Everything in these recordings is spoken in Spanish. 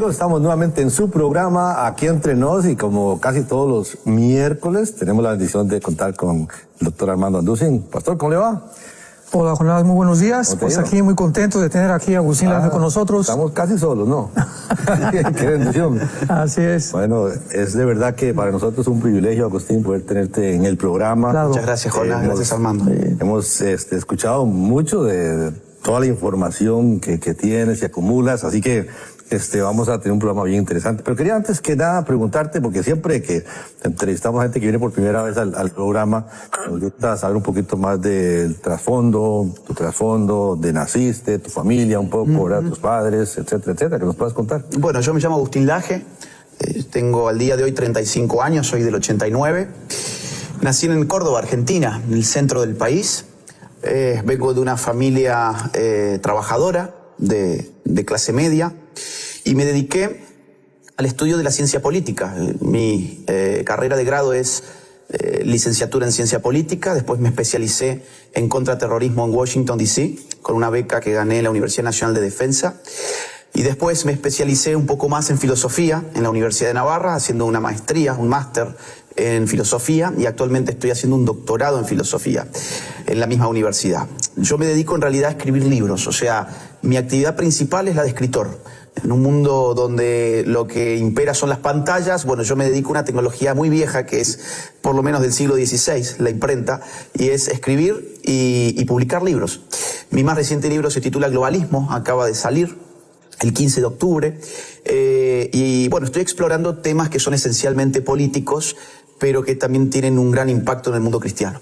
Estamos nuevamente en su programa Aquí Entre Nos y como casi todos los miércoles tenemos la bendición de contar con el doctor Armando Anducin. Pastor, ¿cómo le va? Hola, Jonás, muy buenos días. Pues aquí muy contento de tener aquí a Agustín Laje con nosotros. Estamos casi solos, ¿no? Qué bendición. Así es. Bueno, es de verdad que para nosotros es un privilegio, Agustín, poder tenerte en el programa. Claro. Muchas gracias, Jonás. Gracias, Armando. Hemos escuchado mucho de toda la información que tienes y acumulas, así que vamos a tener un programa bien interesante. Pero quería antes que nada preguntarte, porque siempre que entrevistamos a gente que viene por primera vez al programa, nos gusta saber un poquito más del trasfondo, tu trasfondo, de naciste, tu familia, un poco, ¿verdad? Tus padres, etcétera, etcétera, que nos puedas contar. Bueno, yo me llamo Agustín Laje, tengo al día de hoy 35 años, soy del 89. Nací en Córdoba, Argentina, en el centro del país. Vengo de una familia trabajadora, de clase media, y me dediqué al estudio de la ciencia política. Mi carrera de grado es licenciatura en ciencia política, después me especialicé en contraterrorismo en Washington, D.C., con una beca que gané en la Universidad Nacional de Defensa, y después me especialicé un poco más en filosofía en la Universidad de Navarra, haciendo una maestría, un máster en filosofía, y actualmente estoy haciendo un doctorado en filosofía en la misma universidad. Yo me dedico en realidad a escribir libros, o sea, mi actividad principal es la de escritor. En un mundo donde lo que impera son las pantallas, bueno, yo me dedico a una tecnología muy vieja que es por lo menos del siglo XVI, la imprenta, y es escribir y publicar libros. Mi más reciente libro se titula Globalismo, acaba de salir el 15 de octubre, y bueno, estoy explorando temas que son esencialmente políticos, pero que también tienen un gran impacto en el mundo cristiano.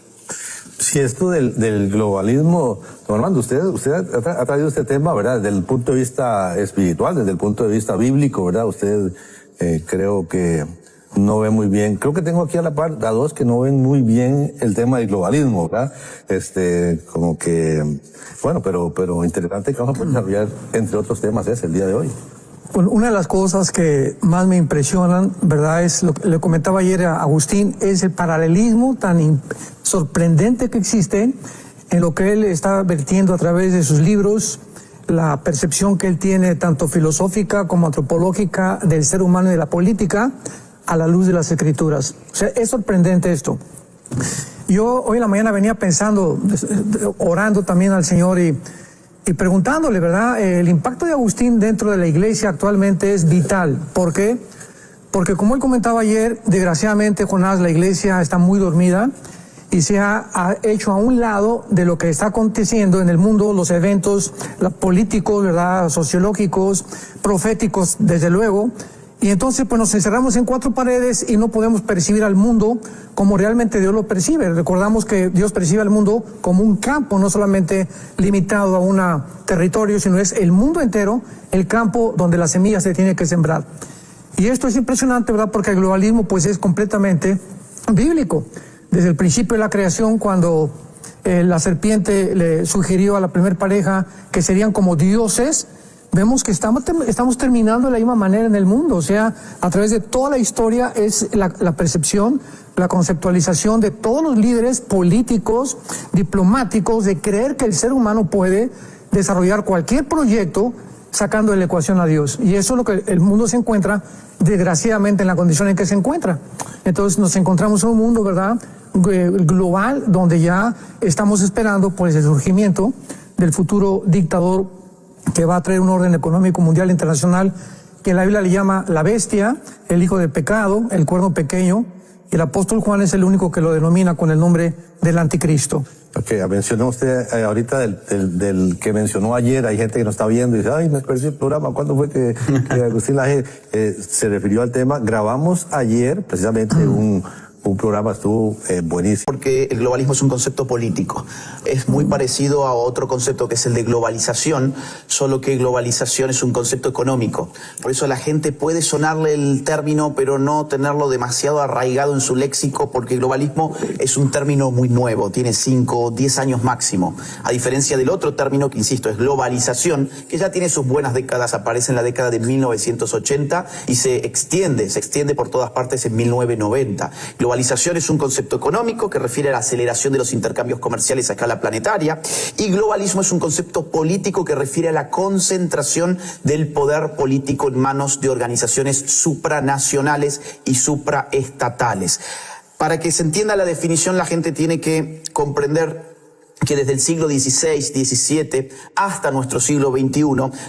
Sí, esto del globalismo, don Armando, usted ha traído este tema, ¿verdad? Desde el punto de vista espiritual, desde el punto de vista bíblico, ¿verdad? Usted creo que no ve muy bien. Creo que tengo aquí a la par a dos que no ven muy bien el tema del globalismo, ¿verdad? Como que, bueno, pero interesante que vamos a desarrollar, entre otros temas, el día de hoy. Bueno, una de las cosas que más me impresionan, ¿verdad? Es lo que le comentaba ayer a Agustín, es el paralelismo tan sorprendente que existe en lo que él está vertiendo a través de sus libros, la percepción que él tiene tanto filosófica como antropológica del ser humano y de la política a la luz de las escrituras. O sea, es sorprendente esto. Yo hoy en la mañana venía pensando, orando también al Señor y preguntándole, ¿verdad? El impacto de Agustín dentro de la iglesia actualmente es vital. ¿Por qué? Porque como él comentaba ayer, desgraciadamente, Jonás, la iglesia está muy dormida y se ha hecho a un lado de lo que está aconteciendo en el mundo, los eventos políticos, ¿verdad? Sociológicos, proféticos, desde luego. Y entonces pues nos encerramos en cuatro paredes y no podemos percibir al mundo como realmente Dios lo percibe. Recordamos que Dios percibe al mundo como un campo, no solamente limitado a un territorio, sino es el mundo entero, el campo donde la semilla se tiene que sembrar. Y esto es impresionante, ¿verdad? Porque el globalismo pues es completamente bíblico. Desde el principio de la creación, cuando la serpiente le sugirió a la primer pareja que serían como dioses, vemos que estamos terminando de la misma manera en el mundo. O sea, a través de toda la historia es la percepción, la conceptualización de todos los líderes políticos, diplomáticos, de creer que el ser humano puede desarrollar cualquier proyecto sacando de la ecuación a Dios. Y eso es lo que el mundo se encuentra, desgraciadamente, en la condición en que se encuentra. Entonces nos encontramos en un mundo, ¿verdad?, global, donde ya estamos esperando pues el surgimiento del futuro dictador que va a traer un orden económico mundial internacional que la Biblia le llama la bestia, el hijo del pecado, el cuerno pequeño, y el apóstol Juan es el único que lo denomina con el nombre del anticristo. Ok, mencionó usted ahorita del que mencionó ayer, hay gente que nos está viendo y dice, ay, me perdí el programa, ¿cuándo fue que Agustín Laje se refirió al tema? Grabamos ayer precisamente un programa, estuvo buenísimo. Porque el globalismo es un concepto político. Es muy parecido a otro concepto que es el de globalización, solo que globalización es un concepto económico. Por eso a la gente puede sonarle el término, pero no tenerlo demasiado arraigado en su léxico, porque globalismo es un término muy nuevo, tiene 5 o 10 años máximo. A diferencia del otro término que, insisto, es globalización, que ya tiene sus buenas décadas, aparece en la década de 1980 y se extiende por todas partes en 1990. Globalización es un concepto económico que refiere a la aceleración de los intercambios comerciales a escala planetaria, y globalismo es un concepto político que refiere a la concentración del poder político en manos de organizaciones supranacionales y supraestatales. Para que se entienda la definición, la gente tiene que comprender que desde el siglo XVI, XVII hasta nuestro siglo XXI,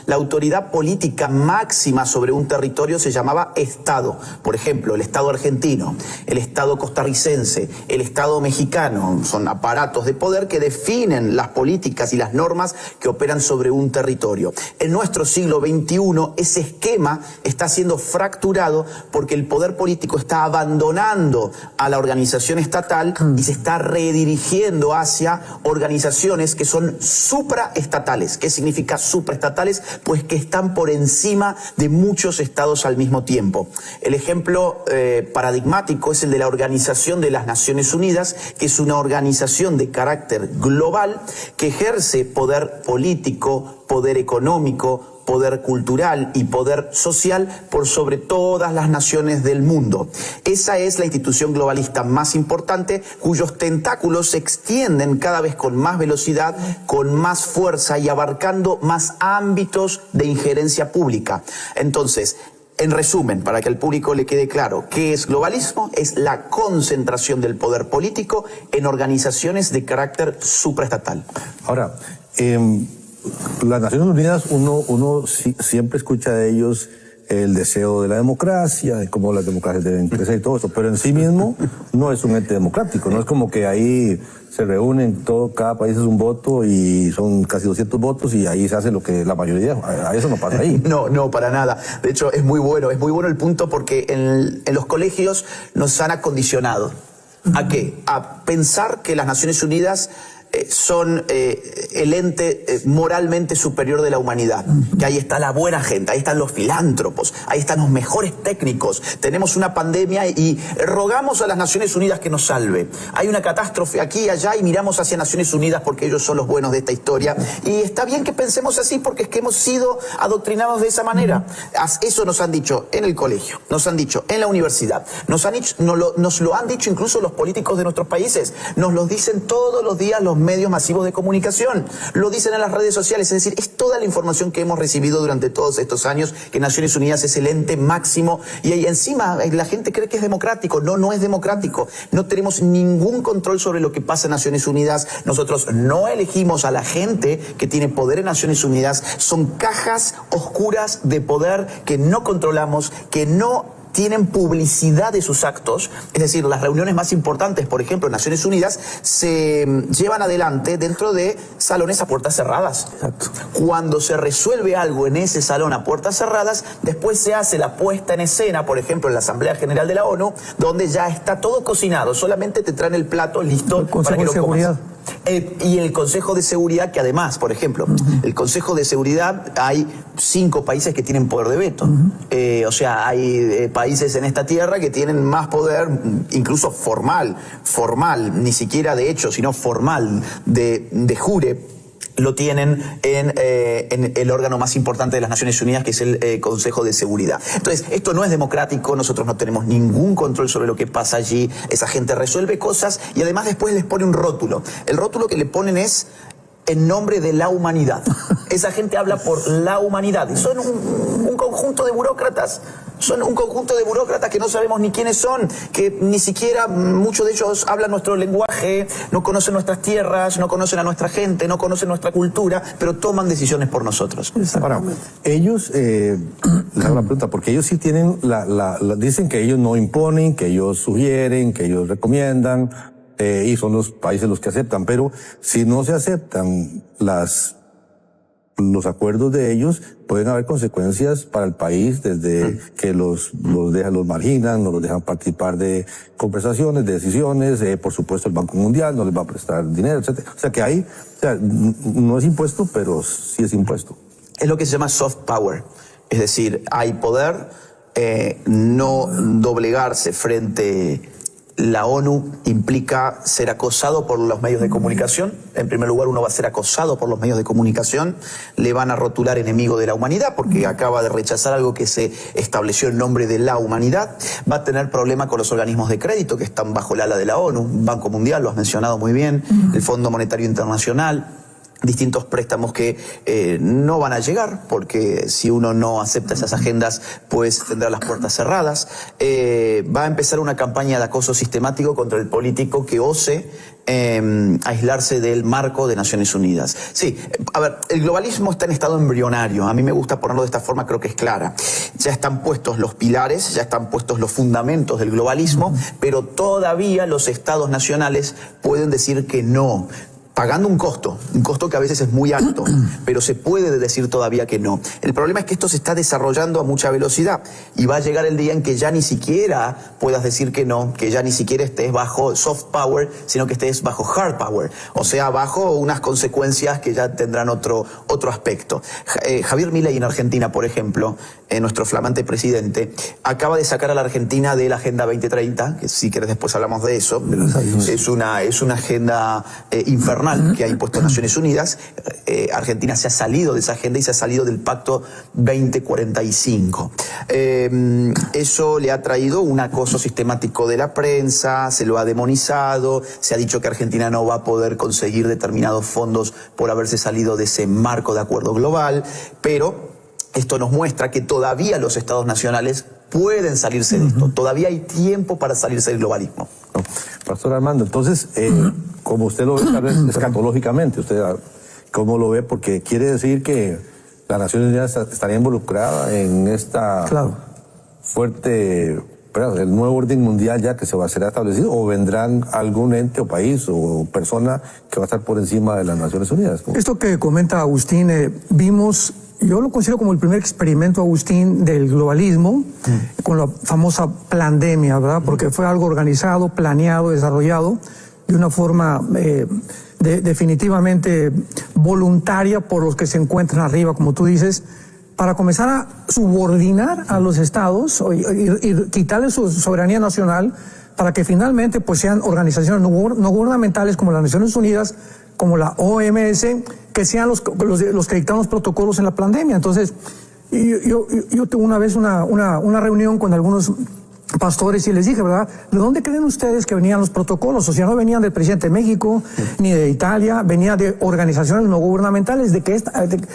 la autoridad política máxima sobre un territorio se llamaba Estado. Por ejemplo, el Estado argentino, el Estado costarricense, el Estado mexicano. Son aparatos de poder que definen las políticas y las normas que operan sobre un territorio. En nuestro siglo XXI, ese esquema está siendo fracturado porque el poder político está abandonando a la organización estatal y se está redirigiendo hacia organizaciones que son supraestatales. ¿Qué significa supraestatales? Pues que están por encima de muchos estados al mismo tiempo. El ejemplo paradigmático es el de la Organización de las Naciones Unidas, que es una organización de carácter global que ejerce poder político, poder económico, poder cultural y poder social por sobre todas las naciones del mundo. Esa es la institución globalista más importante, cuyos tentáculos se extienden cada vez con más velocidad, con más fuerza y abarcando más ámbitos de injerencia pública. Entonces, en resumen, para que al público le quede claro, ¿qué es globalismo? Es la concentración del poder político en organizaciones de carácter supraestatal. Ahora, las Naciones Unidas, uno siempre escucha de ellos el deseo de la democracia, de cómo las democracias deben crecer y todo eso, pero en sí mismo no es un ente democrático, no es como que ahí se reúnen, cada país es un voto y son casi 200 votos y ahí se hace lo que la mayoría, a eso no pasa ahí. No, para nada. De hecho, es muy bueno el punto porque en los colegios nos han acondicionado. ¿A qué? A pensar que las Naciones Unidas son el ente moralmente superior de la humanidad, que ahí está la buena gente, ahí están los filántropos, ahí están los mejores técnicos, tenemos una pandemia y rogamos a las Naciones Unidas que nos salve, hay una catástrofe aquí y allá y miramos hacia Naciones Unidas porque ellos son los buenos de esta historia, y está bien que pensemos así porque es que hemos sido adoctrinados de esa manera. Eso nos han dicho en el colegio, nos han dicho en la universidad, nos lo han dicho incluso los políticos de nuestros países, nos lo dicen todos los días los medios masivos de comunicación, lo dicen en las redes sociales, es decir, es toda la información que hemos recibido durante todos estos años, que Naciones Unidas es el ente máximo, y ahí encima la gente cree que es democrático. No es democrático, no tenemos ningún control sobre lo que pasa en Naciones Unidas, nosotros no elegimos a la gente que tiene poder en Naciones Unidas, son cajas oscuras de poder que no controlamos, que no tienen publicidad de sus actos, es decir, las reuniones más importantes, por ejemplo, en Naciones Unidas, se llevan adelante dentro de salones a puertas cerradas. Exacto. Cuando se resuelve algo en ese salón a puertas cerradas, después se hace la puesta en escena, por ejemplo, en la Asamblea General de la ONU, donde ya está todo cocinado, solamente te traen el plato listo para que lo comas. Y el Consejo de Seguridad, que además, por ejemplo, el Consejo de Seguridad, hay 5 países que tienen poder de veto. O sea, hay países en esta tierra que tienen más poder, incluso formal, ni siquiera de hecho, sino formal, de jure, lo tienen en el órgano más importante de las Naciones Unidas, que es el Consejo de Seguridad. Entonces, esto no es democrático, nosotros no tenemos ningún control sobre lo que pasa allí, esa gente resuelve cosas y además después les pone un rótulo. El rótulo que le ponen es en nombre de la humanidad. Esa gente habla por la humanidad y son un conjunto de burócratas. Son un conjunto de burócratas que no sabemos ni quiénes son, que ni siquiera muchos de ellos hablan nuestro lenguaje, no conocen nuestras tierras, no conocen a nuestra gente, no conocen nuestra cultura, pero toman decisiones por nosotros. Ahora, ellos, les hago una pregunta, porque ellos sí tienen, dicen que ellos no imponen, que ellos sugieren, que ellos recomiendan, y son los países los que aceptan, pero si no se aceptan los acuerdos de ellos, pueden haber consecuencias para el país, desde que los marginan, no los dejan participar de conversaciones, de decisiones, por supuesto el Banco Mundial no les va a prestar dinero, etc. O sea que no es impuesto, pero sí es impuesto. Es lo que se llama soft power, es decir, hay poder, no doblegarse frente la ONU implica ser acosado por los medios de comunicación. En primer lugar, uno va a ser acosado por los medios de comunicación. Le van a rotular enemigo de la humanidad porque acaba de rechazar algo que se estableció en nombre de la humanidad. Va a tener problema con los organismos de crédito que están bajo el ala de la ONU. Banco Mundial, lo has mencionado muy bien, el Fondo Monetario Internacional. Distintos préstamos que no van a llegar, porque si uno no acepta esas agendas, pues tendrá las puertas cerradas. Va a empezar una campaña de acoso sistemático contra el político que ose aislarse del marco de Naciones Unidas. Sí, a ver, el globalismo está en estado embrionario. A mí me gusta ponerlo de esta forma, creo que es clara. Ya están puestos los pilares, ya están puestos los fundamentos del globalismo, pero todavía los estados nacionales pueden decir que no, pagando un costo que a veces es muy alto, pero se puede decir todavía que no. El problema es que esto se está desarrollando a mucha velocidad y va a llegar el día en que ya ni siquiera puedas decir que no, que ya ni siquiera estés bajo soft power, sino que estés bajo hard power, o sea, bajo unas consecuencias que ya tendrán otro aspecto. Javier Milei en Argentina, por ejemplo, nuestro flamante presidente, acaba de sacar a la Argentina de la Agenda 2030, que si querés después hablamos de eso. Es una agenda infernal que ha impuesto Naciones Unidas. Argentina se ha salido de esa agenda y se ha salido del Pacto 2045. Eso le ha traído un acoso sistemático de la prensa, se lo ha demonizado, se ha dicho que Argentina no va a poder conseguir determinados fondos por haberse salido de ese marco de acuerdo global, pero esto nos muestra que todavía los estados nacionales pueden salirse de esto. Todavía hay tiempo para salirse del globalismo. Pastor Armando, entonces, como usted lo ve, tal vez escatológicamente, ¿usted cómo lo ve? Porque quiere decir que las Naciones Unidas estaría involucrada en esta fuerte, el nuevo orden mundial ya que será establecido, o vendrán algún ente o país o persona que va a estar por encima de las Naciones Unidas. Esto que comenta Agustín, vimos, yo lo considero como el primer experimento, Agustín, del globalismo, con la famosa pandemia, ¿verdad? Porque fue algo organizado, planeado, desarrollado de una forma definitivamente voluntaria por los que se encuentran arriba, como tú dices, para comenzar a subordinar a los estados y quitarles su soberanía nacional para que finalmente pues sean organizaciones no gubernamentales como las Naciones Unidas, como la OMS, que sean los que dictan los protocolos en la pandemia. Entonces, yo tuve una vez una reunión con algunos pastores y les dije, ¿verdad? ¿De dónde creen ustedes que venían los protocolos? O sea, no venían del presidente de México, ni de Italia, venía de organizaciones no gubernamentales.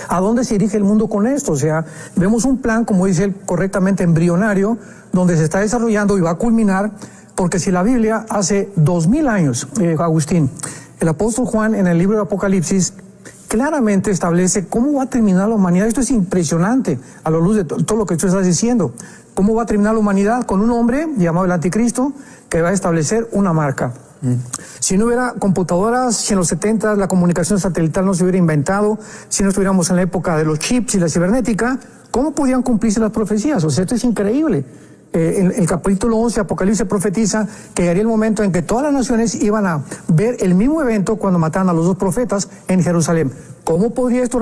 ¿A dónde se dirige el mundo con esto? O sea, vemos un plan, como dice él, correctamente embrionario, donde se está desarrollando y va a culminar, porque si la Biblia hace 2000 años, Agustín, el apóstol Juan en el libro de Apocalipsis claramente establece cómo va a terminar la humanidad. Esto es impresionante a la luz de todo lo que tú estás diciendo. ¿Cómo va a terminar la humanidad? Con un hombre llamado el Anticristo que va a establecer una marca. Si no hubiera computadoras, si en los 70 la comunicación satelital no se hubiera inventado, si no estuviéramos en la época de los chips y la cibernética, ¿cómo podían cumplirse las profecías? O sea, esto es increíble. En el capítulo 11, Apocalipsis profetiza que llegaría el momento en que todas las naciones iban a ver el mismo evento cuando mataron a los dos profetas en Jerusalén. ¿Cómo podría esto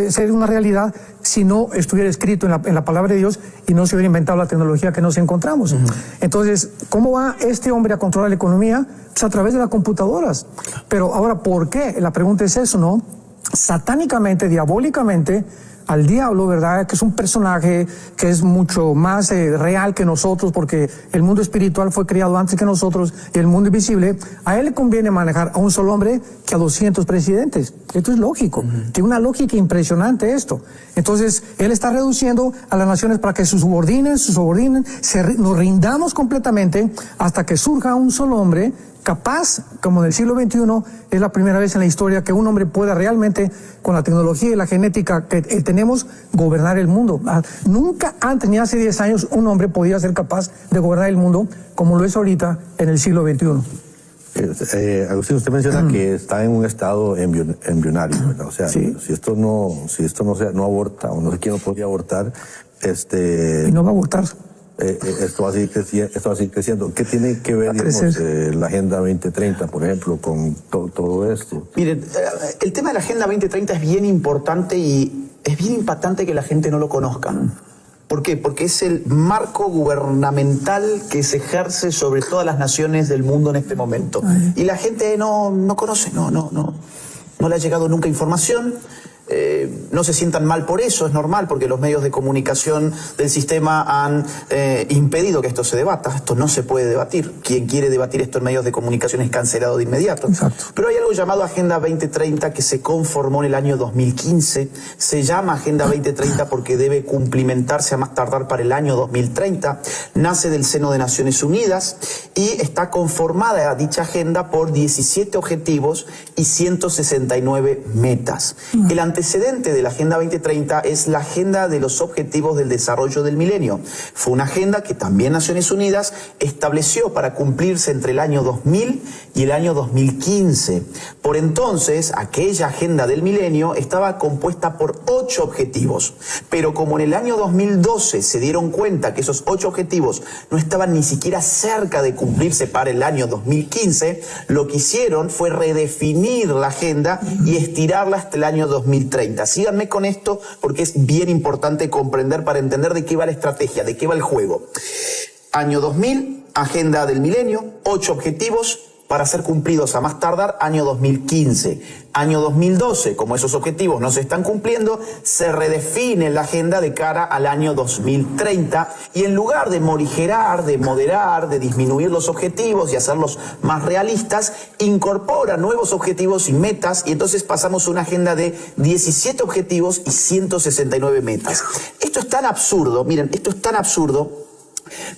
ser una realidad si no estuviera escrito en la palabra de Dios y no se hubiera inventado la tecnología que nos encontramos? Entonces, ¿cómo va este hombre a controlar la economía? Pues a través de las computadoras. Pero ahora, ¿por qué? La pregunta es eso, ¿no? Satánicamente, diabólicamente, al diablo, ¿verdad? Que es un personaje que es mucho más real que nosotros, porque el mundo espiritual fue creado antes que nosotros y el mundo invisible. A él le conviene manejar a un solo hombre que a 200 presidentes. Esto es lógico. Tiene una lógica impresionante esto. Entonces, él está reduciendo a las naciones para que se subordinen, nos rindamos completamente hasta que surja un solo hombre capaz, como en el siglo XXI, es la primera vez en la historia que un hombre pueda realmente, con la tecnología y la genética que tenemos, gobernar el mundo. Nunca antes, ni hace 10 años, un hombre podía ser capaz de gobernar el mundo como lo es ahorita en el siglo XXI. Agustín, usted menciona que está en un estado embrionario, ¿verdad? O sea, sí. si esto no aborta, o no sé quién no podría abortar, y no va a abortar. Esto va a seguir creciendo. ¿Qué tiene que ver, digamos, la Agenda 2030, por ejemplo, con todo esto? Miren, el tema de la Agenda 2030 es bien importante y es bien impactante que la gente no lo conozca. ¿Por qué? Porque es el marco gubernamental que se ejerce sobre todas las naciones del mundo en este momento. Y la gente no conoce, no le ha llegado nunca información. No se sientan mal por eso, es normal, porque los medios de comunicación del sistema han impedido que esto se debata. Esto no se puede debatir. Quien quiere debatir esto en medios de comunicación es cancelado de inmediato. Exacto. Pero hay algo llamado Agenda 2030 que se conformó en el año 2015. Se llama Agenda 2030 porque debe cumplimentarse a más tardar para el año 2030. Nace del seno de Naciones Unidas y está conformada dicha agenda por 17 objetivos y 169 metas. El antecedente de la Agenda 2030 es la Agenda de los Objetivos del Desarrollo del Milenio. Fue una agenda que también Naciones Unidas estableció para cumplirse entre el año 2000 y el año 2015. Por entonces, aquella Agenda del Milenio estaba compuesta por 8 objetivos. Pero como en el año 2012 se dieron cuenta que esos 8 objetivos no estaban ni siquiera cerca de cumplirse para el año 2015, lo que hicieron fue redefinir la agenda y estirarla hasta el año 2030. Síganme con esto porque es bien importante comprender para entender de qué va la estrategia, de qué va el juego. Año 2000, Agenda del Milenio, 8 objetivos para ser cumplidos a más tardar año 2015. Año 2012, como esos objetivos no se están cumpliendo, se redefine la agenda de cara al año 2030 y en lugar de morigerar, de moderar, de disminuir los objetivos y hacerlos más realistas, incorpora nuevos objetivos y metas y entonces pasamos a una agenda de 17 objetivos y 169 metas. Esto es tan absurdo, miren, esto es tan absurdo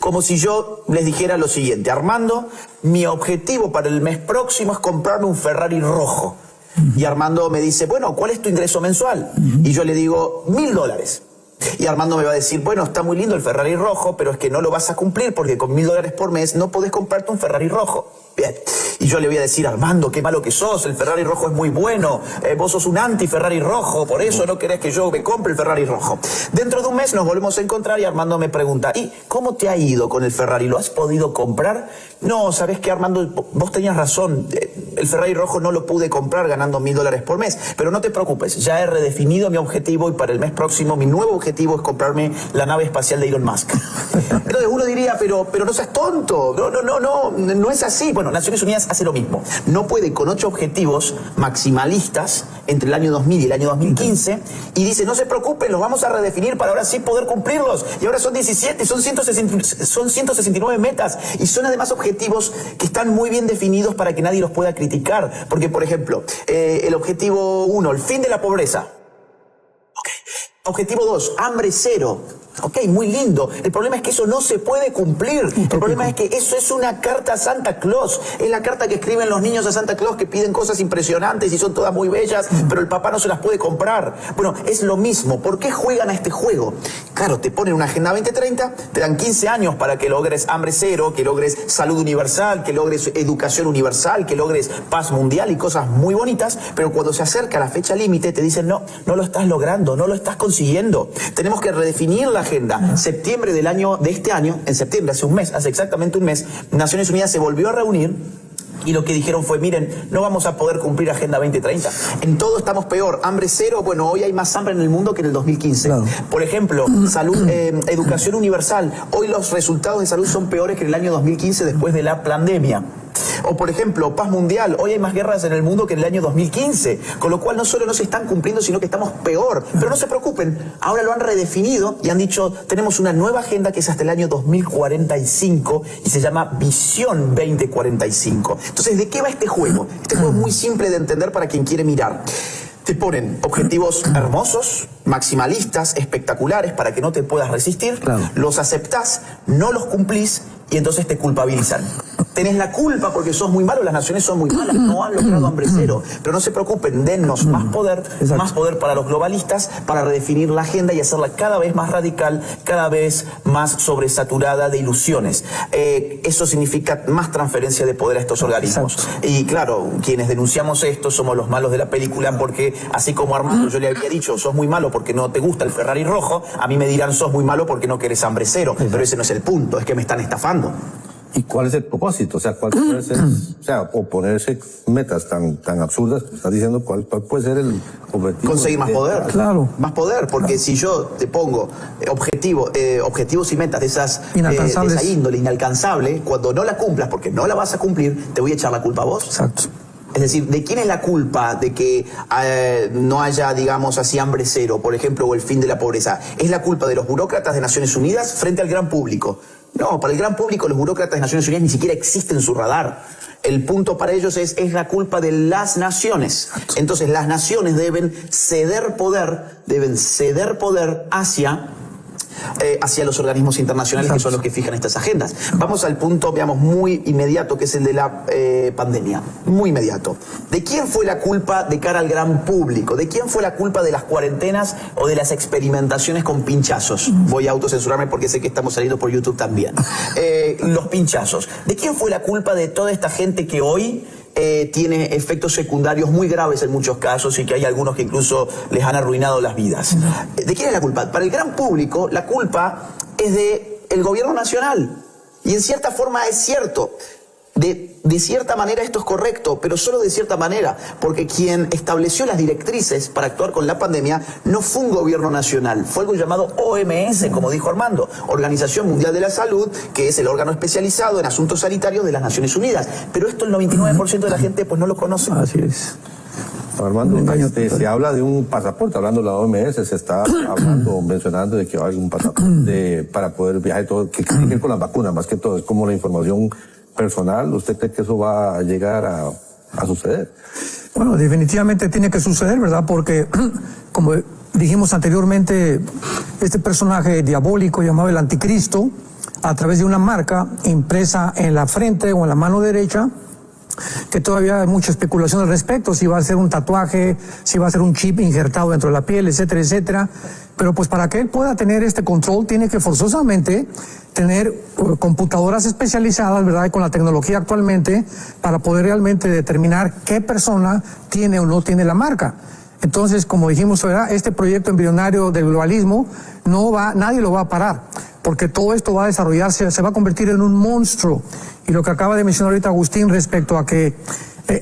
como si yo les dijera lo siguiente: Armando, mi objetivo para el mes próximo es comprarme un Ferrari rojo. Y Armando me dice, bueno, ¿cuál es tu ingreso mensual? Y yo le digo, $1.000. Y Armando me va a decir, bueno, está muy lindo el Ferrari rojo, pero es que no lo vas a cumplir porque con $1.000 por mes no podés comprarte un Ferrari rojo. Bien. Y yo le voy a decir, Armando, qué malo que sos, el Ferrari rojo es muy bueno, vos sos un anti-Ferrari rojo, por eso no querés que yo me compre el Ferrari rojo. Dentro de un mes nos volvemos a encontrar y Armando me pregunta, ¿y cómo te ha ido con el Ferrari? ¿Lo has podido comprar? No, ¿sabés qué, Armando? Vos tenías razón, el Ferrari rojo no lo pude comprar ganando $1.000 por mes, pero no te preocupes, ya he redefinido mi objetivo y para el mes próximo mi nuevo objetivo es comprarme la nave espacial de Elon Musk. Entonces uno diría, pero no seas tonto, no es así. Bueno, Naciones Unidas hace lo mismo. No puede con 8 objetivos maximalistas entre el año 2000 y el año 2015 y dice, no se preocupen, los vamos a redefinir para ahora sí poder cumplirlos. Y ahora son 17, son 169 metas y son además objetivos que están muy bien definidos para que nadie los pueda criticar. Porque, por ejemplo, el objetivo 1, el fin de la pobreza. Okay. Objetivo 2, hambre cero. Ok, muy lindo. El problema es que eso no se puede cumplir. El problema es que eso es una carta a Santa Claus. Es la carta que escriben los niños a Santa Claus que piden cosas impresionantes y son todas muy bellas, pero el papá no se las puede comprar. Bueno, es lo mismo. ¿Por qué juegan a este juego? Claro, te ponen una Agenda 2030, te dan 15 años para que logres hambre cero, que logres salud universal, que logres educación universal, que logres paz mundial y cosas muy bonitas, pero cuando se acerca la fecha límite te dicen, no lo estás logrando, no lo estás consiguiendo. Tenemos que redefinir la agenda. Septiembre de este año, en septiembre, hace exactamente un mes, Naciones Unidas se volvió a reunir y lo que dijeron fue, miren, no vamos a poder cumplir Agenda 2030. En todo estamos peor. Hambre cero, bueno, hoy hay más hambre en el mundo que en el 2015. Claro. Por ejemplo, salud, educación universal. Hoy los resultados de salud son peores que en el año 2015 después de la pandemia. O por ejemplo, paz mundial. Hoy hay más guerras en el mundo que en el año 2015. Con lo cual no solo no se están cumpliendo, sino que estamos peor. Pero no se preocupen, ahora lo han redefinido y han dicho, tenemos una nueva agenda que es hasta el año 2045 y se llama Visión 2045. Entonces, ¿de qué va este juego? Este juego es muy simple de entender para quien quiere mirar. Te ponen objetivos hermosos, maximalistas, espectaculares para que no te puedas resistir. Claro. Los aceptás, no los cumplís y entonces te culpabilizan. Tenés la culpa porque sos muy malo, las naciones son muy malas, no han logrado hambre cero. Pero no se preocupen, dennos más poder para los globalistas, para redefinir la agenda y hacerla cada vez más radical, cada vez más sobresaturada de ilusiones. Eso significa más transferencia de poder a estos organismos. Exacto. Y claro, quienes denunciamos esto somos los malos de la película porque, así como Armando yo le había dicho, sos muy malo porque no te gusta el Ferrari rojo, a mí me dirán sos muy malo porque no querés hambre cero. Pero ese no es el punto, es que me están estafando. ¿Y cuál es el propósito? O sea, ¿cuál puede ser, o sea, o ponerse metas tan absurdas que estás diciendo, cuál puede ser el objetivo? Conseguir más poder. Claro. Más poder, porque si yo te pongo objetivos y metas de esas de esa índole inalcanzable, cuando no la cumplas, porque no la vas a cumplir, te voy a echar la culpa a vos. Exacto. Es decir, ¿de quién es la culpa de que no haya, digamos así, hambre cero, por ejemplo, o el fin de la pobreza? ¿Es la culpa de los burócratas de Naciones Unidas frente al gran público? No, para el gran público los burócratas de Naciones Unidas ni siquiera existen en su radar. El punto para ellos es la culpa de las naciones. Entonces las naciones deben ceder poder hacia los organismos internacionales, que son los que fijan estas agendas. Vamos al punto, veamos, muy inmediato, que es el de la pandemia. Muy inmediato. ¿De quién fue la culpa de cara al gran público? ¿De quién fue la culpa de las cuarentenas o de las experimentaciones con pinchazos? Voy a autocensurarme porque sé que estamos saliendo por YouTube también. Los pinchazos. ¿De quién fue la culpa de toda esta gente que hoy tiene efectos secundarios muy graves en muchos casos y que hay algunos que incluso les han arruinado las vidas? ¿De quién es la culpa? Para el gran público, la culpa es del gobierno nacional. Y en cierta forma es cierto. De cierta manera esto es correcto, pero solo de cierta manera, porque quien estableció las directrices para actuar con la pandemia no fue un gobierno nacional, fue algo llamado OMS, como dijo Armando, Organización Mundial de la Salud, que es el órgano especializado en asuntos sanitarios de las Naciones Unidas. Pero esto el 99% de la gente pues no lo conoce. Así es. Armando, se habla de un pasaporte, hablando de la OMS, se está hablando, mencionando de que va a haber un pasaporte para poder viajar y todo, que tiene que ver con las vacunas, más que todo, es como la información personal. ¿Usted cree que eso va a llegar a suceder? Bueno, definitivamente tiene que suceder, ¿verdad? Porque, como dijimos anteriormente, este personaje diabólico llamado el Anticristo, a través de una marca impresa en la frente o en la mano derecha, que todavía hay mucha especulación al respecto, si va a ser un tatuaje, si va a ser un chip injertado dentro de la piel, etcétera, etcétera. Pero pues para que él pueda tener este control, tiene que forzosamente tener computadoras especializadas, ¿verdad? Y con la tecnología actualmente, para poder realmente determinar qué persona tiene o no tiene la marca. Entonces, como dijimos, ¿verdad? Este proyecto embrionario del globalismo nadie lo va a parar, porque todo esto va a desarrollarse, se va a convertir en un monstruo. Y lo que acaba de mencionar ahorita Agustín respecto a que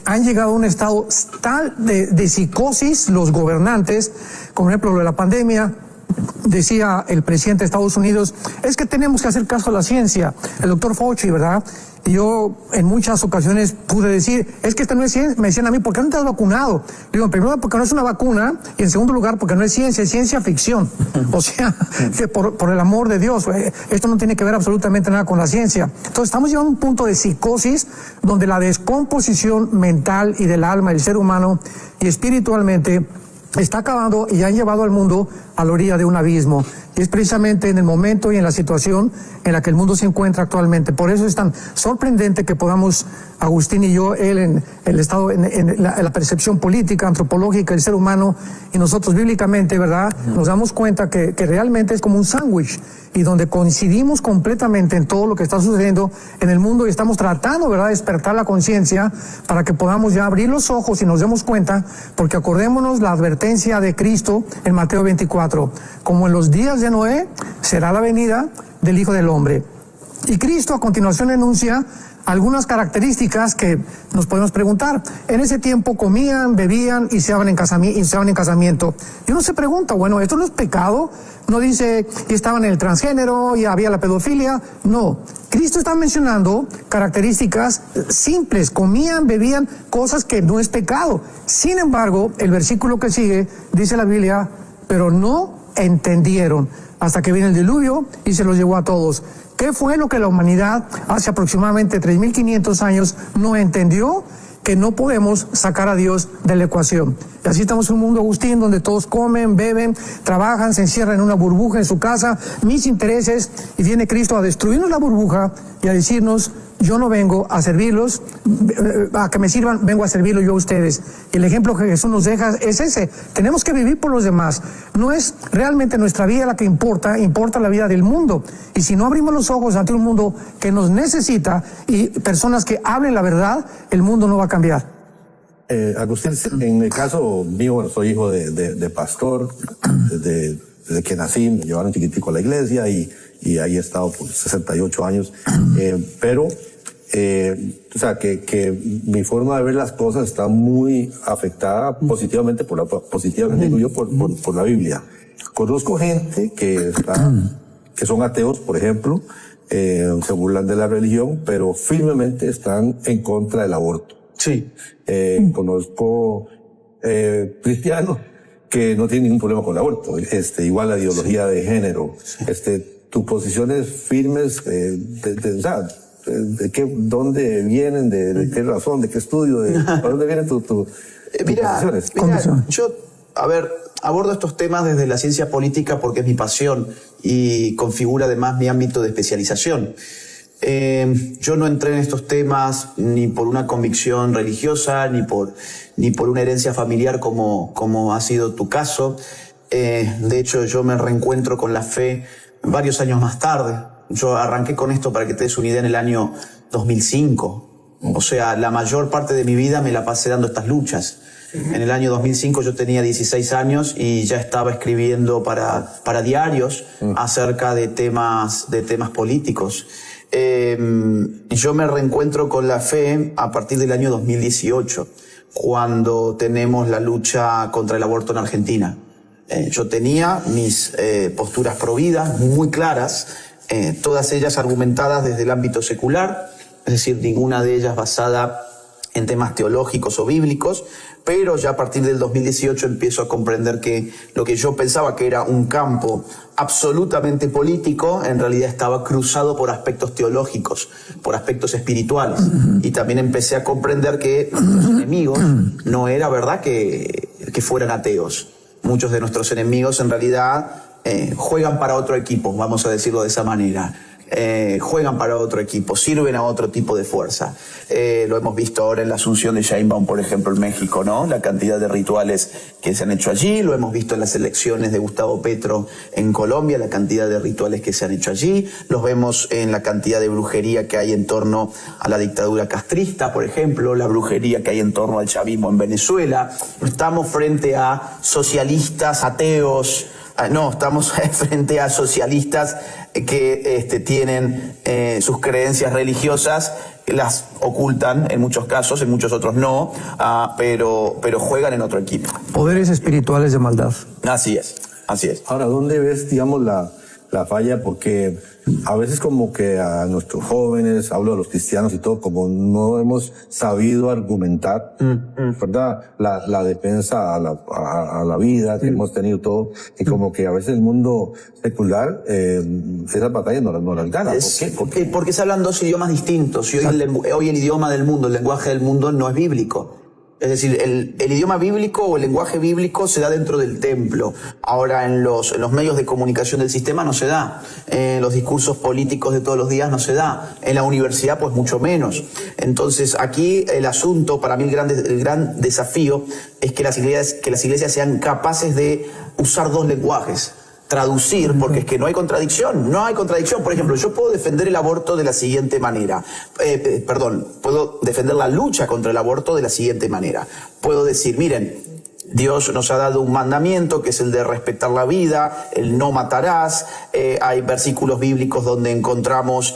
han llegado a un estado tal de psicosis los gobernantes, como ejemplo lo de la pandemia. Decía el presidente de Estados Unidos, es que tenemos que hacer caso a la ciencia, el doctor Fauci, ¿verdad? Y yo en muchas ocasiones pude decir, es que esta no es ciencia. Me decían a mí, ¿por qué no te has vacunado? Digo, en primer lugar, porque no es una vacuna, y en segundo lugar, porque no es ciencia ficción. O sea, que por el amor de Dios, esto no tiene que ver absolutamente nada con la ciencia. Entonces estamos llegando a un punto de psicosis donde la descomposición mental y del alma del ser humano y espiritualmente está acabando y han llevado al mundo a la orilla de un abismo. Y es precisamente en el momento y en la situación en la que el mundo se encuentra actualmente. Por eso es tan sorprendente que podamos, Agustín y yo, él en el estado, en la percepción política, antropológica del ser humano, y nosotros bíblicamente, ¿verdad? Nos damos cuenta que realmente es como un sándwich, y donde coincidimos completamente en todo lo que está sucediendo en el mundo, y estamos tratando, ¿verdad?, de despertar la conciencia para que podamos ya abrir los ojos y nos demos cuenta, porque acordémonos la advertencia de Cristo en Mateo 24, como en los días de Noé, será la venida del Hijo del Hombre. Y Cristo a continuación enuncia algunas características que nos podemos preguntar. En ese tiempo comían, bebían y se daban en casamiento. Y uno se pregunta, bueno, ¿esto no es pecado? No dice, y estaban en el transgénero, y había la pedofilia. No, Cristo está mencionando características simples, comían, bebían, cosas que no es pecado. Sin embargo, el versículo que sigue, dice la Biblia, pero no entendieron hasta que viene el diluvio y se los llevó a todos. ¿Qué fue lo que la humanidad hace aproximadamente 3.500 años no entendió? Que no podemos sacar a Dios de la ecuación. Y así estamos en un mundo, Agustín, donde todos comen, beben, trabajan, se encierran en una burbuja en su casa, mis intereses, y viene Cristo a destruirnos la burbuja y a decirnos, yo no vengo a servirlos, a que me sirvan, vengo a servirlos yo a ustedes. Y el ejemplo que Jesús nos deja es ese. Tenemos que vivir por los demás. No es realmente nuestra vida la que importa la vida del mundo. Y si no abrimos los ojos ante un mundo que nos necesita y personas que hablen la verdad, el mundo no va a cambiar. Agustín, en el caso mío, bueno, soy hijo de pastor, desde desde que nací me llevaron chiquitico a la iglesia y ahí he estado por 68 años. Pero, o sea, que mi forma de ver las cosas está muy afectada positivamente, positivamente digo yo, por la Biblia. Conozco gente que son ateos, por ejemplo, se burlan de la religión, pero firmemente están en contra del aborto. Sí. Conozco cristianos que no tienen ningún problema con el aborto, igual la ideología de género, tus posiciones firmes, o sea, ¿dónde vienen? ¿De qué razón? ¿De qué estudio? ¿De dónde vienen tus posiciones? Mira, yo, abordo estos temas desde la ciencia política porque es mi pasión y configura además mi ámbito de especialización. Yo no entré en estos temas ni por una convicción religiosa, ni por una herencia familiar como ha sido tu caso. De hecho, yo me reencuentro con la fe varios años más tarde. Yo arranqué con esto, para que te des una idea, en el año 2005. O sea, la mayor parte de mi vida me la pasé dando estas luchas. En el año 2005 yo tenía 16 años y ya estaba escribiendo para diarios acerca de temas políticos. Yo me reencuentro con la fe a partir del año 2018, cuando tenemos la lucha contra el aborto en Argentina. Yo tenía mis posturas pro vida muy claras, todas ellas argumentadas desde el ámbito secular, es decir, ninguna de ellas basada en temas teológicos o bíblicos, pero ya a partir del 2018 empiezo a comprender que lo que yo pensaba que era un campo absolutamente político, en realidad estaba cruzado por aspectos teológicos, por aspectos espirituales. Y también empecé a comprender que nuestros enemigos no era verdad que fueran ateos. Muchos de nuestros enemigos en realidad juegan para otro equipo, vamos a decirlo de esa manera. Juegan para otro equipo, sirven a otro tipo de fuerza. Lo hemos visto ahora en la asunción de Sheinbaum, por ejemplo, en México, ¿no? La cantidad de rituales que se han hecho allí. Lo hemos visto en las elecciones de Gustavo Petro en Colombia, la cantidad de rituales que se han hecho allí. Los vemos en la cantidad de brujería que hay en torno a la dictadura castrista, por ejemplo, la brujería que hay en torno al chavismo en Venezuela. Estamos frente a socialistas, ateos. No, estamos frente a socialistas que tienen sus creencias religiosas, las ocultan en muchos casos, en muchos otros no, pero juegan en otro equipo. Poderes espirituales de maldad. Así es, así es. Ahora, ¿dónde ves, digamos, la falla? Porque a veces como que a nuestros jóvenes, hablo de los cristianos y todo, como no hemos sabido argumentar, ¿verdad? La defensa a la vida que hemos tenido todo, y como que a veces el mundo secular, esas batallas no las gana. ¿Por qué? Porque se hablan dos idiomas distintos, y hoy el idioma del mundo, el lenguaje del mundo no es bíblico. Es decir, el idioma bíblico o el lenguaje bíblico se da dentro del templo. Ahora en los medios de comunicación del sistema no se da. En los discursos políticos de todos los días no se da. En la universidad pues mucho menos. Entonces aquí el asunto, para mí el gran desafío es que las iglesias sean capaces de usar dos lenguajes. Traducir, porque es que no hay contradicción. Por ejemplo, yo puedo defender el aborto de la siguiente manera. Puedo defender la lucha contra el aborto de la siguiente manera. Puedo decir, miren, Dios nos ha dado un mandamiento que es el de respetar la vida, el no matarás. Hay versículos bíblicos donde encontramos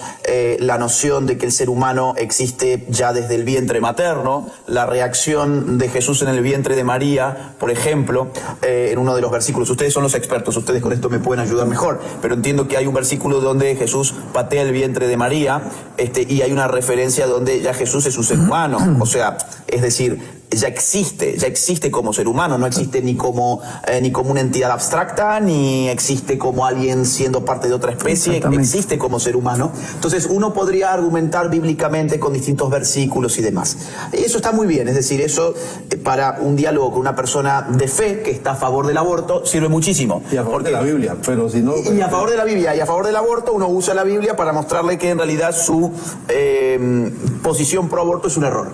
la noción de que el ser humano existe ya desde el vientre materno. La reacción de Jesús en el vientre de María, por ejemplo, en uno de los versículos. Ustedes son los expertos, ustedes con esto me pueden ayudar mejor, pero entiendo que hay un versículo donde Jesús patea el vientre de María, y hay una referencia donde ya Jesús es un ser humano. O sea, es decir, ya existe como ser humano, no existe ni como una entidad abstracta, ni existe como alguien siendo parte de otra especie, existe como ser humano. Entonces uno podría argumentar bíblicamente con distintos versículos y demás. Eso está muy bien, es decir, eso para un diálogo con una persona de fe que está a favor del aborto sirve muchísimo. Y a favor de la Biblia, pero si no... Y a favor de la Biblia y a favor del aborto uno usa la Biblia para mostrarle que en realidad su posición pro aborto es un error.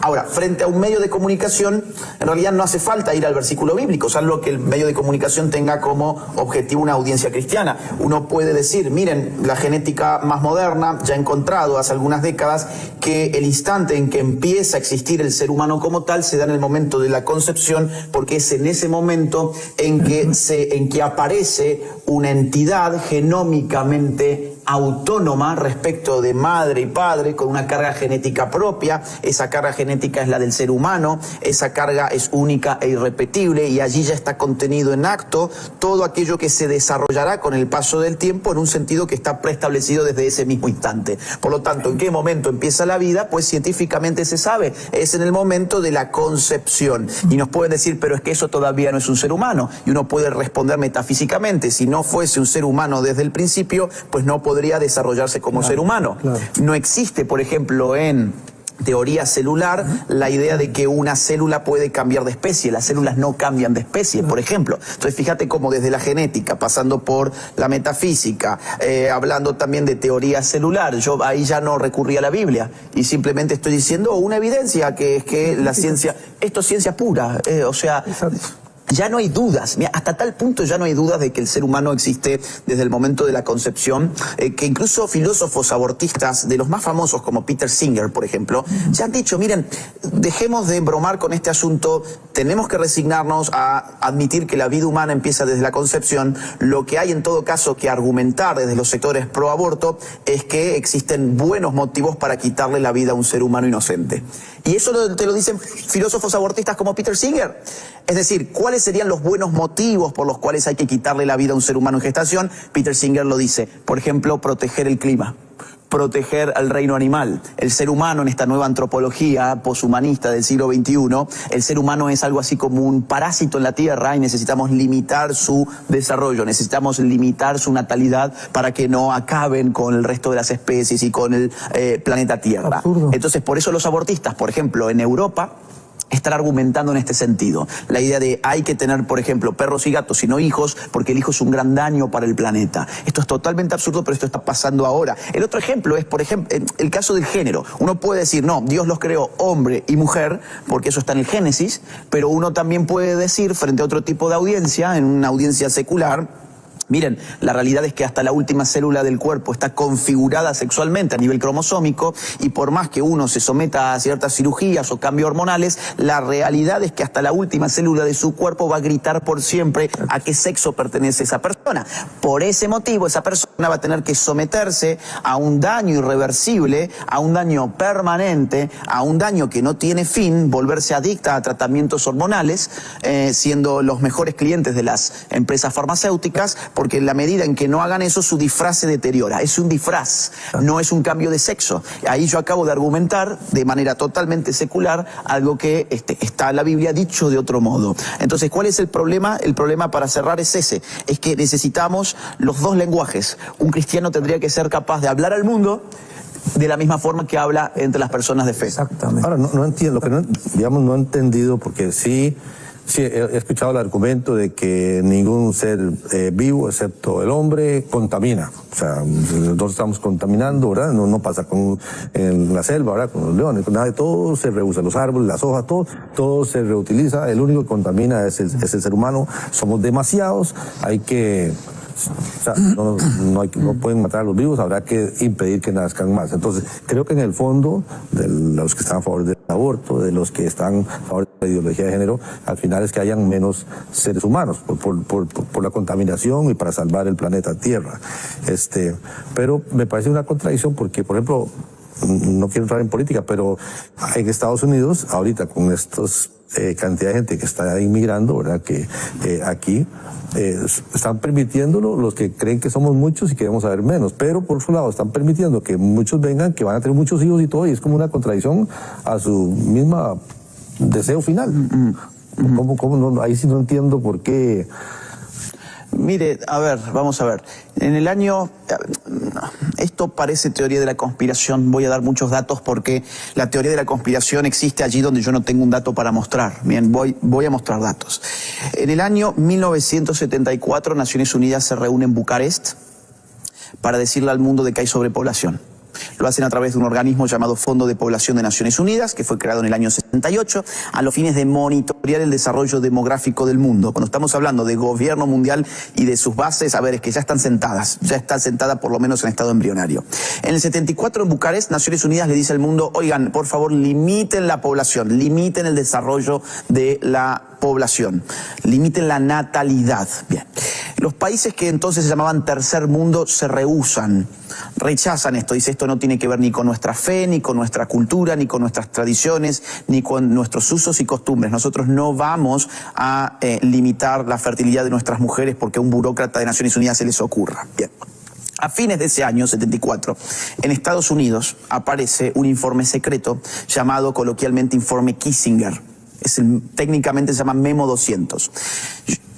Ahora, frente a un medio de comunicación, en realidad no hace falta ir al versículo bíblico, salvo que el medio de comunicación tenga como objetivo una audiencia cristiana. Uno puede decir, miren, la genética más moderna ya ha encontrado hace algunas décadas que el instante en que empieza a existir el ser humano como tal se da en el momento de la concepción, porque es en ese momento en que aparece una entidad genómicamente autónoma respecto de madre y padre, con una carga genética propia. Esa carga genética es la del ser humano, esa carga es única e irrepetible, y allí ya está contenido en acto todo aquello que se desarrollará con el paso del tiempo en un sentido que está preestablecido desde ese mismo instante. Por lo tanto, ¿en qué momento empieza la vida? Pues científicamente se sabe, es en el momento de la concepción. Y nos pueden decir, pero es que eso todavía no es un ser humano. Y uno puede responder metafísicamente, si no fuese un ser humano desde el principio, pues no podría desarrollarse como ser humano. No existe, por ejemplo, en teoría celular, la idea de que una célula puede cambiar de especie. Las células no cambian de especie, por ejemplo. Entonces, fíjate cómo desde la genética, pasando por la metafísica, hablando también de teoría celular, yo ahí ya no recurrí a la Biblia y simplemente estoy diciendo una evidencia que es que la ciencia, esto es ciencia pura, o sea... Ya no hay dudas, mira, hasta tal punto ya no hay dudas de que el ser humano existe desde el momento de la concepción, que incluso filósofos abortistas, de los más famosos como Peter Singer, por ejemplo, ya han dicho, miren, dejemos de bromar con este asunto, tenemos que resignarnos a admitir que la vida humana empieza desde la concepción. Lo que hay en todo caso que argumentar desde los sectores pro aborto es que existen buenos motivos para quitarle la vida a un ser humano inocente. Y eso te lo dicen filósofos abortistas como Peter Singer. Es decir, ¿cuáles serían los buenos motivos por los cuales hay que quitarle la vida a un ser humano en gestación? Peter Singer lo dice. Por ejemplo, proteger el clima, proteger al reino animal. El ser humano en esta nueva antropología poshumanista del siglo XXI, el ser humano es algo así como un parásito en la Tierra y necesitamos limitar su desarrollo, necesitamos limitar su natalidad para que no acaben con el resto de las especies y con el planeta Tierra. Absurdo. Entonces, por eso los abortistas, por ejemplo, en Europa, están argumentando en este sentido. La idea de hay que tener, por ejemplo, perros y gatos y no hijos, porque el hijo es un gran daño para el planeta. Esto es totalmente absurdo, pero esto está pasando ahora. El otro ejemplo es, por ejemplo, el caso del género. Uno puede decir, no, Dios los creó hombre y mujer, porque eso está en el Génesis, pero uno también puede decir, frente a otro tipo de audiencia, en una audiencia secular, miren, la realidad es que hasta la última célula del cuerpo está configurada sexualmente a nivel cromosómico, y por más que uno se someta a ciertas cirugías o cambios hormonales, la realidad es que hasta la última célula de su cuerpo va a gritar por siempre a qué sexo pertenece esa persona. Por ese motivo, esa persona va a tener que someterse a un daño irreversible, a un daño permanente, a un daño que no tiene fin, volverse adicta a tratamientos hormonales, siendo los mejores clientes de las empresas farmacéuticas, porque en la medida en que no hagan eso, su disfraz se deteriora. Es un disfraz, no es un cambio de sexo. Ahí yo acabo de argumentar de manera totalmente secular algo que está en la Biblia dicho de otro modo. Entonces, ¿cuál es el problema? El problema, para cerrar, es ese. Es que necesitamos los dos lenguajes. Un cristiano tendría que ser capaz de hablar al mundo de la misma forma que habla entre las personas de fe. Exactamente. Ahora, no entiendo, lo que no he entendido, porque sí, he escuchado el argumento de que ningún ser vivo, excepto el hombre, contamina. O sea, nosotros estamos contaminando, ¿verdad? No pasa en la selva, ¿verdad? Con los leones, con nada de todo se reusa, los árboles, las hojas, todo se reutiliza. El único que contamina es el ser humano. Somos demasiados, hay que... O sea, no pueden matar a los vivos, habrá que impedir que nazcan más. Entonces, creo que en el fondo, de los que están a favor del aborto, de los que están a favor de la ideología de género, al final es que hayan menos seres humanos por la contaminación y para salvar el planeta Tierra. Pero me parece una contradicción porque, por ejemplo, no quiero entrar en política, pero en Estados Unidos, ahorita con estos cantidad de gente que está inmigrando, ¿verdad? Que aquí están permitiéndolo los que creen que somos muchos y queremos saber menos, pero por su lado están permitiendo que muchos vengan, que van a tener muchos hijos y todo, y es como una contradicción a su misma deseo final. ¿Cómo no? Ahí sí no entiendo por qué. Mire, a ver, vamos a ver. En el año... Esto parece teoría de la conspiración. Voy a dar muchos datos porque la teoría de la conspiración existe allí donde yo no tengo un dato para mostrar. Bien, voy a mostrar datos. En el año 1974, Naciones Unidas se reúne en Bucarest para decirle al mundo de que hay sobrepoblación. Lo hacen a través de un organismo llamado Fondo de Población de Naciones Unidas, que fue creado en el año 68, a los fines de monitorear el desarrollo demográfico del mundo. Cuando estamos hablando de gobierno mundial y de sus bases, a ver, es que ya están sentadas, por lo menos en estado embrionario. En el 74, en Bucarest, Naciones Unidas le dice al mundo, oigan, por favor, limiten la población, limiten el desarrollo de la población, limiten la natalidad. Bien. Los países que entonces se llamaban tercer mundo se rehúsan, rechazan esto. Dice, esto no tiene que ver ni con nuestra fe, ni con nuestra cultura, ni con nuestras tradiciones, ni con nuestros usos y costumbres. Nosotros no vamos a limitar la fertilidad de nuestras mujeres porque a un burócrata de Naciones Unidas se les ocurra. Bien. A fines de ese año, 74, en Estados Unidos aparece un informe secreto llamado coloquialmente Informe Kissinger. Técnicamente se llama Memo 200.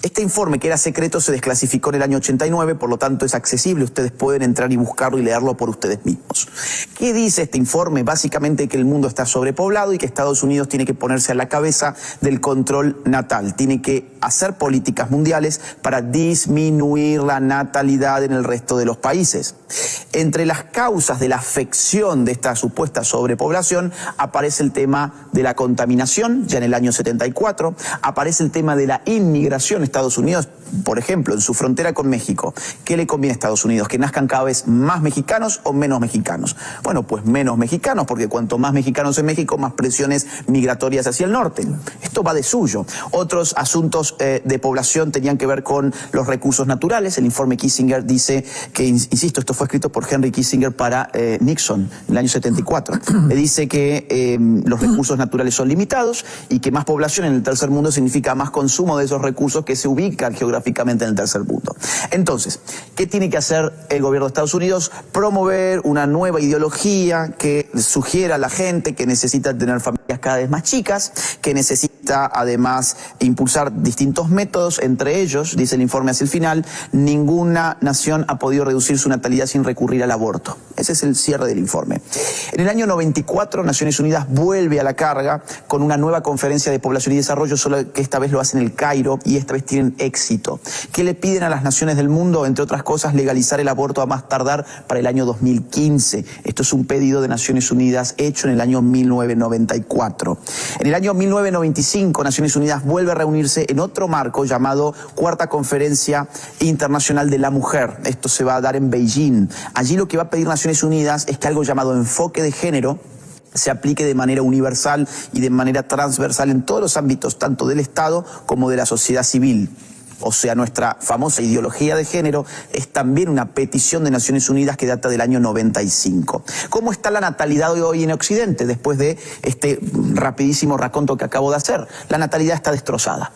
Este informe, que era secreto, se desclasificó en el año 89, por lo tanto es accesible, ustedes pueden entrar y buscarlo y leerlo por ustedes mismos. ¿Qué dice este informe? Básicamente que el mundo está sobrepoblado y que Estados Unidos tiene que ponerse a la cabeza del control natal, tiene que hacer políticas mundiales para disminuir la natalidad en el resto de los países. Entre las causas de la afección de esta supuesta sobrepoblación aparece el tema de la contaminación, ya en el año 74, aparece el tema de la inmigración. Estados Unidos, por ejemplo, en su frontera con México, ¿qué le conviene a Estados Unidos? ¿Que nazcan cada vez más mexicanos o menos mexicanos? Bueno, pues menos mexicanos, porque cuanto más mexicanos en México, más presiones migratorias hacia el norte. Esto va de suyo. Otros asuntos de población tenían que ver con los recursos naturales. El informe Kissinger dice que, insisto, esto fue escrito por Henry Kissinger para Nixon en el año 74. Le dice que los recursos naturales son limitados y que más población en el tercer mundo significa más consumo de esos recursos que se ubican geográficamente en el tercer mundo. Entonces, ¿qué tiene que hacer el gobierno de Estados Unidos? Promover una nueva ideología que sugiera a la gente que necesita tener familias cada vez más chicas, que necesita además impulsar distintos métodos, entre ellos, dice el informe hacia el final, ninguna nación ha podido reducir su natalidad sin recurrir al aborto. Ese es el cierre del informe. En el año 94, Naciones Unidas vuelve a la carga con una nueva conferencia de población y desarrollo, solo que esta vez lo hacen en el Cairo y esta vez tienen éxito. ¿Qué le piden a las naciones del mundo? Entre otras cosas, legalizar el aborto a más tardar para el año 2015. Esto es un pedido de Naciones Unidas hecho en el año 1994. En el año 1995, Naciones Unidas vuelve a reunirse en otro marco llamado Cuarta Conferencia Internacional de la Mujer. Esto se va a dar en Beijing. Allí lo que va a pedir Naciones Unidas es que algo llamado enfoque de género se aplique de manera universal y de manera transversal en todos los ámbitos, tanto del Estado como de la sociedad civil. O sea, nuestra famosa ideología de género es también una petición de Naciones Unidas que data del año 95. ¿Cómo está la natalidad hoy en Occidente después de este rapidísimo raconto que acabo de hacer? La natalidad está destrozada.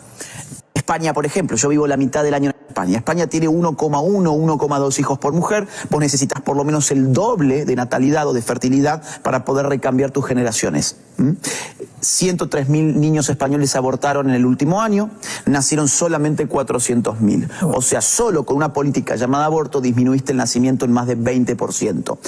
España, por ejemplo, yo vivo la mitad del año en España. España tiene 1,1, 1,2 hijos por mujer. Vos necesitas por lo menos el doble de natalidad o de fertilidad para poder recambiar tus generaciones. 103.000 niños españoles abortaron en el último año, nacieron solamente 400.000. O sea, solo con una política llamada aborto disminuiste el nacimiento en más de 20%.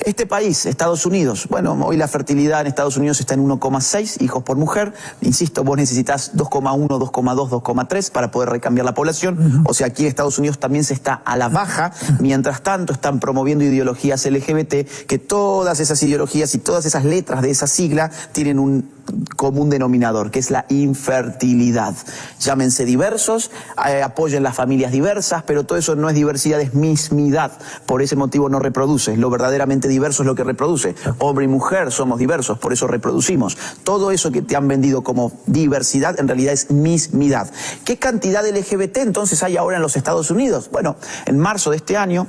Este país, Estados Unidos, bueno, hoy la fertilidad en Estados Unidos está en 1,6 hijos por mujer. Insisto, vos necesitas 2,1, 2,2, 2,3 para poder recambiar la población. O sea, aquí en Estados Unidos también se está a la baja. Mientras tanto, están promoviendo ideologías LGBT, que todas esas ideologías y todas esas letras de esa sigla tienen un común denominador, que es la infertilidad. Llámense diversos, apoyen las familias diversas, pero todo eso no es diversidad, es mismidad. Por ese motivo no reproduce. Lo verdaderamente diverso es lo que reproduce. Hombre y mujer somos diversos, por eso reproducimos. Todo eso que te han vendido como diversidad en realidad es mismidad. ¿Qué cantidad de LGBT entonces hay ahora en los Estados Unidos? Bueno, en marzo de este año,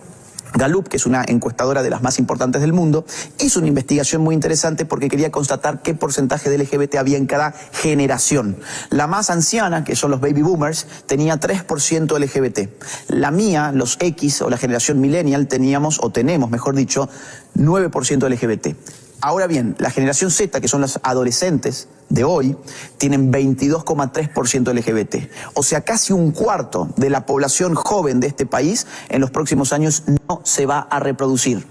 Gallup, que es una encuestadora de las más importantes del mundo, hizo una investigación muy interesante porque quería constatar qué porcentaje de LGBT había en cada generación. La más anciana, que son los baby boomers, tenía 3% LGBT. La mía, los X o la generación millennial, tenemos, mejor dicho, 9% LGBT. Ahora bien, la generación Z, que son los adolescentes de hoy, tienen 22,3% LGBT. O sea, casi un cuarto de la población joven de este país en los próximos años no se va a reproducir.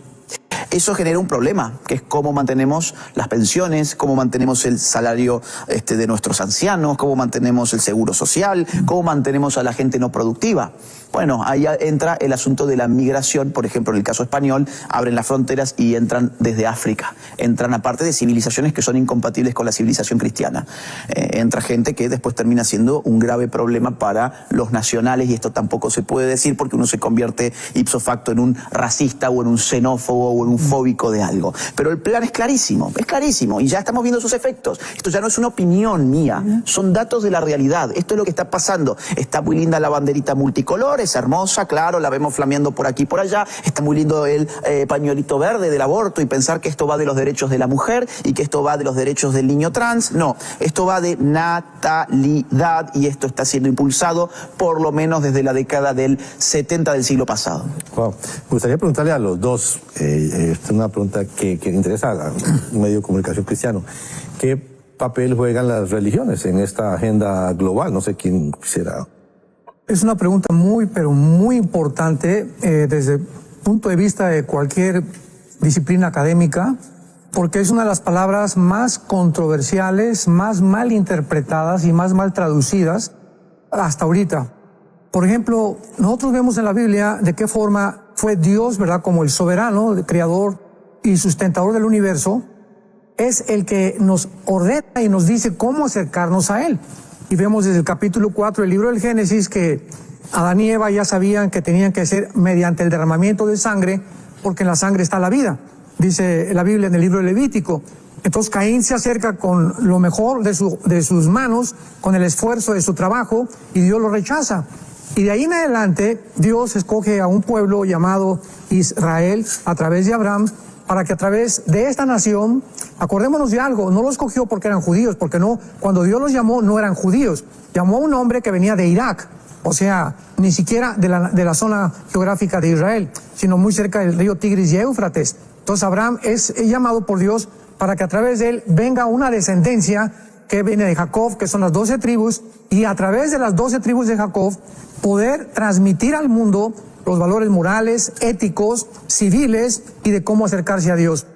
Eso genera un problema, que es cómo mantenemos las pensiones, cómo mantenemos el salario de nuestros ancianos, cómo mantenemos el seguro social, cómo mantenemos a la gente no productiva. Bueno, ahí entra el asunto de la migración. Por ejemplo, en el caso español, abren las fronteras y entran desde África. Entran aparte de civilizaciones que son incompatibles con la civilización cristiana. Entra gente que después termina siendo un grave problema para los nacionales, y esto tampoco se puede decir porque uno se convierte ipso facto en un racista o en un xenófobo o en un fóbico de algo. Pero el plan es clarísimo, y ya estamos viendo sus efectos. Esto ya no es una opinión mía, son datos de la realidad. Esto es lo que está pasando. Está muy linda la banderita multicolor, es hermosa, claro, la vemos flameando por aquí y por allá. Está muy lindo el pañuelito verde del aborto, y pensar que esto va de los derechos de la mujer y que esto va de los derechos del niño trans. No, esto va de natalidad, y esto está siendo impulsado por lo menos desde la década del 70 del siglo pasado. Wow. Me gustaría preguntarle a los dos, esta es una pregunta que interesa al medio de comunicación cristiano. ¿Qué papel juegan las religiones en esta agenda global? No sé quién quisiera. Es una pregunta muy, pero muy importante desde el punto de vista de cualquier disciplina académica, porque es una de las palabras más controversiales, más mal interpretadas y más mal traducidas hasta ahorita. Por ejemplo, nosotros vemos en la Biblia de qué forma fue Dios, ¿verdad?, como el soberano, el creador y sustentador del universo, es el que nos ordena y nos dice cómo acercarnos a Él. Y vemos desde el capítulo 4 del libro del Génesis que Adán y Eva ya sabían que tenían que ser mediante el derramamiento de sangre, porque en la sangre está la vida, dice la Biblia en el libro de Levítico. Entonces Caín se acerca con lo mejor de sus manos, con el esfuerzo de su trabajo, y Dios lo rechaza. Y de ahí en adelante Dios escoge a un pueblo llamado Israel a través de Abraham, para que a través de esta nación, acordémonos de algo, no lo escogió porque eran judíos, porque no, cuando Dios los llamó no eran judíos, llamó a un hombre que venía de Irak, o sea, ni siquiera de la zona geográfica de Israel, sino muy cerca del río Tigris y Éufrates. Entonces Abraham es llamado por Dios para que a través de él venga una descendencia que viene de Jacob, que son las 12 tribus, y a través de las 12 tribus de Jacob poder transmitir al mundo los valores morales, éticos, civiles y de cómo acercarse a Dios.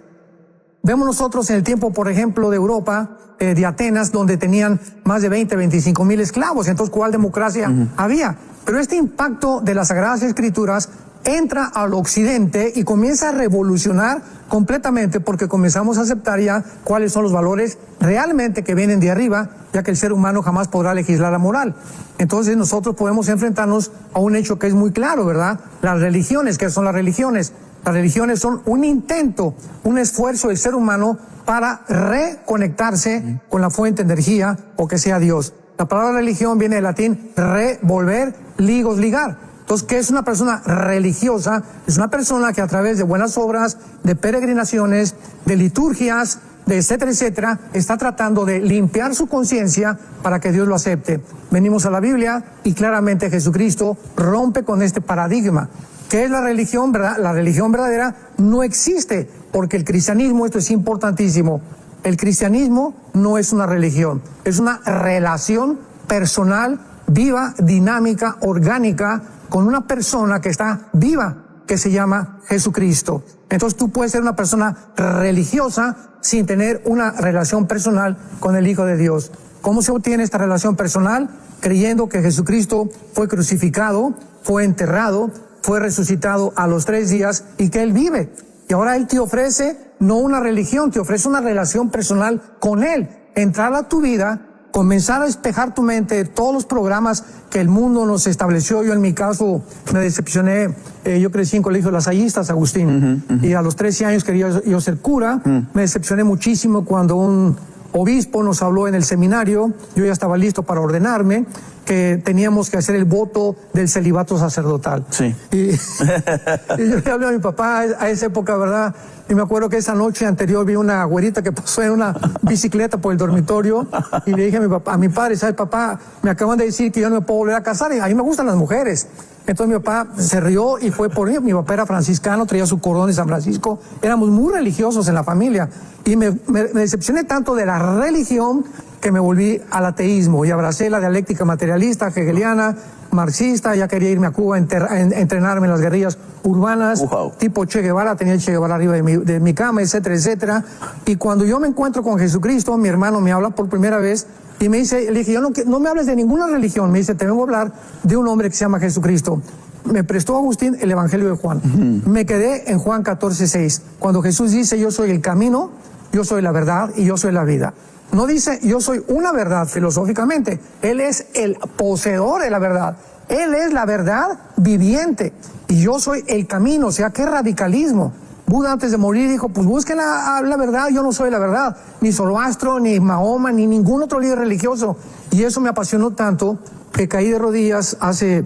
Vemos nosotros en el tiempo, por ejemplo, de Europa, de Atenas, donde tenían más de 25 mil esclavos. Entonces, ¿cuál democracia había? Pero este impacto de las Sagradas Escrituras entra al occidente y comienza a revolucionar completamente, porque comenzamos a aceptar ya cuáles son los valores realmente que vienen de arriba, ya que el ser humano jamás podrá legislar la moral. Entonces nosotros podemos enfrentarnos a un hecho que es muy claro, ¿verdad? Las religiones, ¿qué son las religiones? Las religiones son un intento, un esfuerzo del ser humano para reconectarse con la fuente de energía, o que sea Dios. La palabra religión viene del latín revolver, ligos, ligar. Entonces, ¿qué es una persona religiosa? Es una persona que a través de buenas obras, de peregrinaciones, de liturgias, de etcétera, etcétera, está tratando de limpiar su conciencia para que Dios lo acepte. Venimos a la Biblia y claramente Jesucristo rompe con este paradigma. ¿Qué es la religión, verdad? La religión verdadera no existe, porque el cristianismo, esto es importantísimo, el cristianismo no es una religión, es una relación personal, viva, dinámica, orgánica, con una persona que está viva, que se llama Jesucristo. Entonces tú puedes ser una persona religiosa sin tener una relación personal con el Hijo de Dios. ¿Cómo se obtiene esta relación personal? Creyendo que Jesucristo fue crucificado, fue enterrado, fue resucitado a los 3 días y que Él vive. Y ahora Él te ofrece no una religión, te ofrece una relación personal con Él. Entrar a tu vida, comenzar a despejar tu mente de todos los programas que el mundo nos estableció. Yo en mi caso me decepcioné, yo crecí en colegio lasallistas, Agustín, y a los 13 años quería yo ser cura. Me decepcioné muchísimo cuando un obispo nos habló en el seminario, yo ya estaba listo para ordenarme, que teníamos que hacer el voto del celibato sacerdotal. Sí. Y yo le hablé a mi papá a esa época, ¿verdad? Y me acuerdo que esa noche anterior vi una güerita que pasó en una bicicleta por el dormitorio y le dije a mi padre, ¿sabes, papá? Me acaban de decir que yo no me puedo volver a casar y a mí me gustan las mujeres. Entonces mi papá se rió y fue por mí. Mi papá era franciscano, traía su cordón de San Francisco. Éramos muy religiosos en la familia. Y me decepcioné tanto de la religión que me volví al ateísmo y abracé la dialéctica materialista, hegeliana, marxista, ya quería irme a Cuba a entrenarme en las guerrillas urbanas, tipo Che Guevara, tenía el Che Guevara arriba de mi cama, etcétera, etcétera. Y cuando yo me encuentro con Jesucristo, mi hermano me habla por primera vez y me dice, le dije, yo no me hables de ninguna religión, me dice, te vengo a hablar de un hombre que se llama Jesucristo. Me prestó Agustín el Evangelio de Juan. Me quedé en Juan 14:6, cuando Jesús dice, yo soy el camino, yo soy la verdad y yo soy la vida. No dice, yo soy una verdad filosóficamente. Él es el poseedor de la verdad. Él es la verdad viviente. Y yo soy el camino. O sea, qué radicalismo. Buda antes de morir dijo, pues busquen la verdad, yo no soy la verdad. Ni Zoroastro, ni Mahoma, ni ningún otro líder religioso. Y eso me apasionó tanto que caí de rodillas hace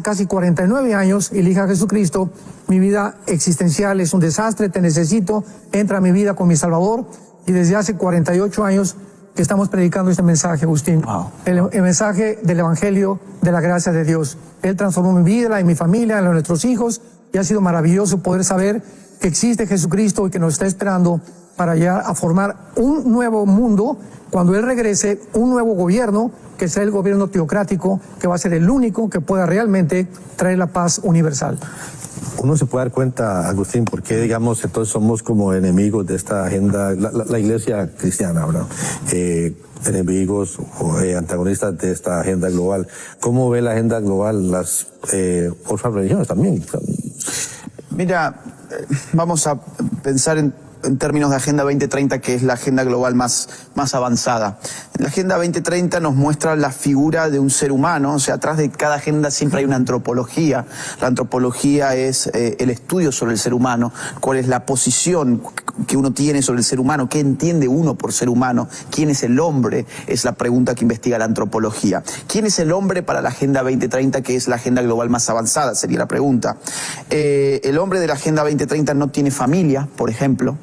casi 49 años y le dije a Jesucristo, mi vida existencial es un desastre, te necesito, entra a mi vida con mi Salvador. Y desde hace 48 años que estamos predicando este mensaje, Agustín. Wow. El mensaje del Evangelio de la gracia de Dios. Él transformó mi vida, la de mi familia, la de nuestros hijos. Y ha sido maravilloso poder saber que existe Jesucristo y que nos está esperando para ya a formar un nuevo mundo. Cuando Él regrese, un nuevo gobierno, que sea el gobierno teocrático, que va a ser el único que pueda realmente traer la paz universal. Uno se puede dar cuenta, Agustín, por qué, digamos, entonces somos como enemigos de esta agenda, la iglesia cristiana, ¿verdad? Enemigos o antagonistas de esta agenda global. ¿Cómo ve la agenda global las otras religiones también? Mira, vamos a pensar en términos de Agenda 2030, que es la agenda global más avanzada. La Agenda 2030 nos muestra la figura de un ser humano, o sea, atrás de cada agenda siempre hay una antropología. La antropología es el estudio sobre el ser humano, cuál es la posición que uno tiene sobre el ser humano, qué entiende uno por ser humano, quién es el hombre, es la pregunta que investiga la antropología. ¿Quién es el hombre para la Agenda 2030, que es la agenda global más avanzada? Sería la pregunta. El hombre de la Agenda 2030 no tiene familia, por ejemplo.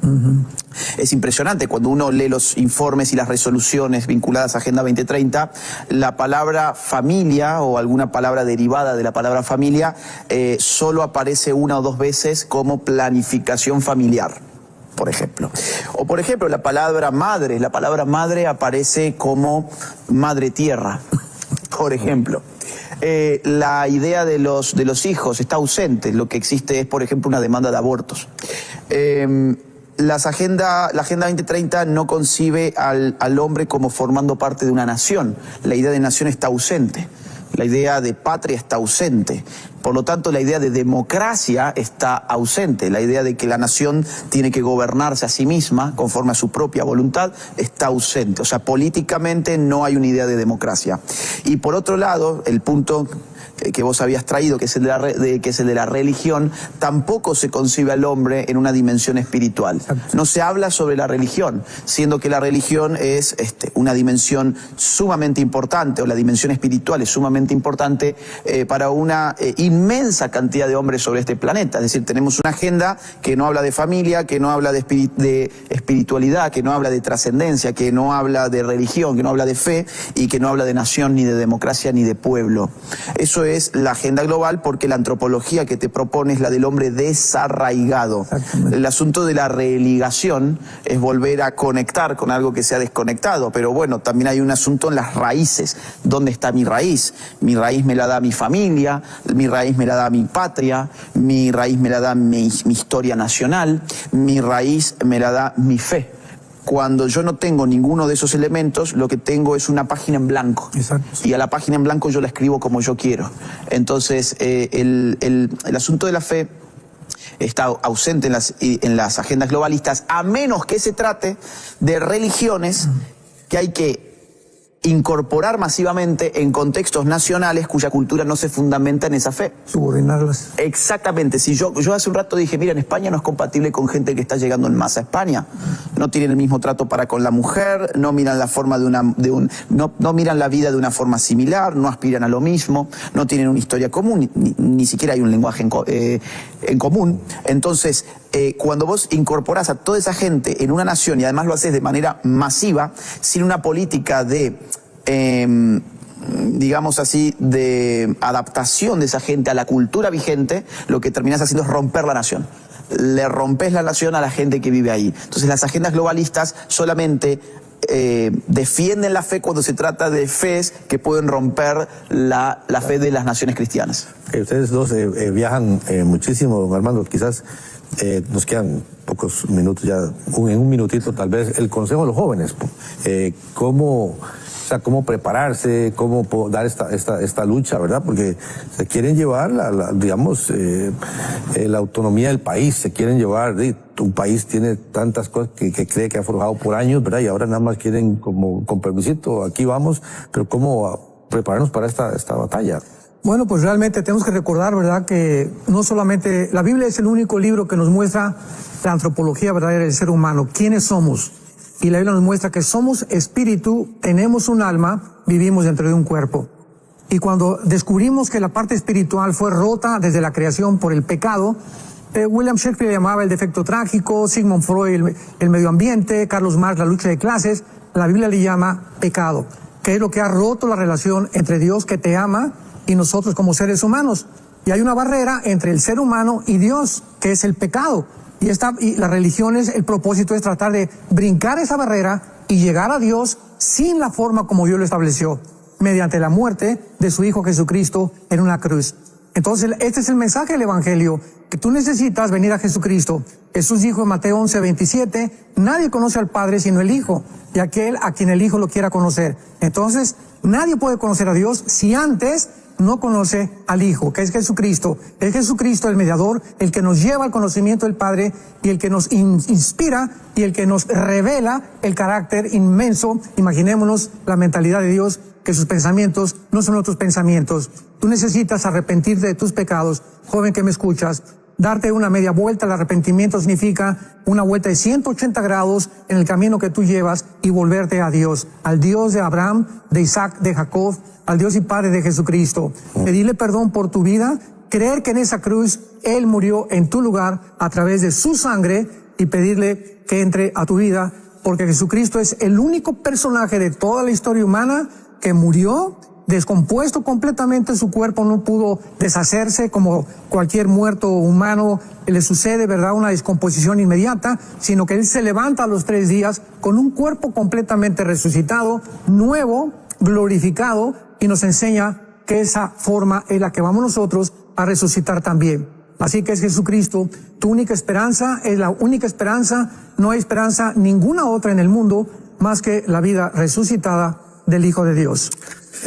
Es impresionante cuando uno lee los informes y las resoluciones vinculadas a Agenda 2030, la palabra familia o alguna palabra derivada de la palabra familia solo aparece una o dos veces como planificación familiar, por ejemplo. O por ejemplo la palabra madre aparece como madre tierra, por ejemplo. La idea de los hijos está ausente, lo que existe es, por ejemplo, una demanda de abortos. La Agenda 2030 no concibe al hombre como formando parte de una nación. La idea de nación está ausente. La idea de patria está ausente. Por lo tanto, la idea de democracia está ausente. La idea de que la nación tiene que gobernarse a sí misma conforme a su propia voluntad está ausente. O sea, políticamente no hay una idea de democracia. Y por otro lado, el punto que vos habías traído, que es el de la religión, tampoco se concibe al hombre en una dimensión espiritual. No se habla sobre la religión, siendo que la religión es una dimensión sumamente importante, o la dimensión espiritual es sumamente importante para una inmensa cantidad de hombres sobre este planeta. Es decir, tenemos una agenda que no habla de familia, que no habla de espiritualidad, que no habla de trascendencia, que no habla de religión, que no habla de fe y que no habla de nación, ni de democracia, ni de pueblo. Eso es la agenda global, porque la antropología que te propone es la del hombre desarraigado. El asunto de la religación es volver a conectar con algo que se ha desconectado, pero bueno, también hay un asunto en las raíces. ¿Dónde está mi raíz? Mi raíz me la da mi familia, mi raíz me la da mi patria, mi raíz me la da mi historia nacional, mi raíz me la da mi fe. Cuando yo no tengo ninguno de esos elementos, lo que tengo es una página en blanco. Exacto. Y a la página en blanco yo la escribo como yo quiero. Entonces, el asunto de la fe está ausente en las agendas globalistas, a menos que se trate de religiones que hay que incorporar masivamente en contextos nacionales cuya cultura no se fundamenta en esa fe. Subordinarlas. Exactamente. Si yo hace un rato dije, mira, en España no es compatible con gente que está llegando en masa a España. No tienen el mismo trato para con la mujer, no miran la forma no miran la vida de una forma similar, no aspiran a lo mismo, no tienen una historia común, ni siquiera hay un lenguaje en común. Entonces, cuando vos incorporás a toda esa gente en una nación y además lo haces de manera masiva, sin una política de digamos así, de adaptación de esa gente a la cultura vigente, lo que terminás haciendo es romper la nación. Le rompes la nación a la gente que vive ahí. Entonces las agendas globalistas solamente defienden la fe cuando se trata de fes que pueden romper la fe de las naciones cristianas. Ustedes dos viajan muchísimo, don Armando, quizás nos quedan pocos minutos ya, en un minutito tal vez, el consejo a los jóvenes, cómo prepararse, cómo dar esta lucha, ¿verdad? Porque se quieren llevar la autonomía del país, se quieren llevar, un país tiene tantas cosas que cree que ha forjado por años, ¿verdad? Y ahora nada más quieren como, con permisito, aquí vamos, pero cómo prepararnos para esta batalla. Bueno, pues realmente tenemos que recordar, ¿verdad?, que no solamente la Biblia es el único libro que nos muestra la antropología verdadera del ser humano, quiénes somos. Y la Biblia nos muestra que somos espíritu, tenemos un alma, vivimos dentro de un cuerpo. Y cuando descubrimos que la parte espiritual fue rota desde la creación por el pecado, William Shakespeare llamaba el defecto trágico, Sigmund Freud el medio ambiente, Carlos Marx la lucha de clases, la Biblia le llama pecado, que es lo que ha roto la relación entre Dios que te ama y nosotros como seres humanos. Y hay una barrera entre el ser humano y Dios, que es el pecado. Y las religiones, el propósito es tratar de brincar esa barrera y llegar a Dios sin la forma como Dios lo estableció, mediante la muerte de su Hijo Jesucristo en una cruz. Entonces, este es el mensaje del Evangelio, que tú necesitas venir a Jesucristo. Jesús dijo en Mateo 11:27, nadie conoce al Padre sino el Hijo, y aquel a quien el Hijo lo quiera conocer. Entonces, nadie puede conocer a Dios si antes no conoce al Hijo, que es Jesucristo. Es Jesucristo el mediador, el que nos lleva al conocimiento del Padre y el que nos inspira y el que nos revela el carácter inmenso. Imaginémonos la mentalidad de Dios, que sus pensamientos no son otros pensamientos. Tú necesitas arrepentirte de tus pecados, joven que me escuchas, darte una media vuelta. El arrepentimiento significa una vuelta de 180 grados en el camino que tú llevas y volverte a Dios, al Dios de Abraham, de Isaac, de Jacob, al Dios y Padre de Jesucristo. Pedirle perdón por tu vida, creer que en esa cruz Él murió en tu lugar a través de su sangre y pedirle que entre a tu vida, porque Jesucristo es el único personaje de toda la historia humana que murió descompuesto completamente, su cuerpo no pudo deshacerse como cualquier muerto humano le sucede, ¿verdad? Una descomposición inmediata, sino que Él se levanta a los 3 días con un cuerpo completamente resucitado, nuevo, glorificado, y nos enseña que esa forma es la que vamos nosotros a resucitar también. Así que es Jesucristo, tu única esperanza, es la única esperanza, no hay esperanza ninguna otra en el mundo más que la vida resucitada del Hijo de Dios.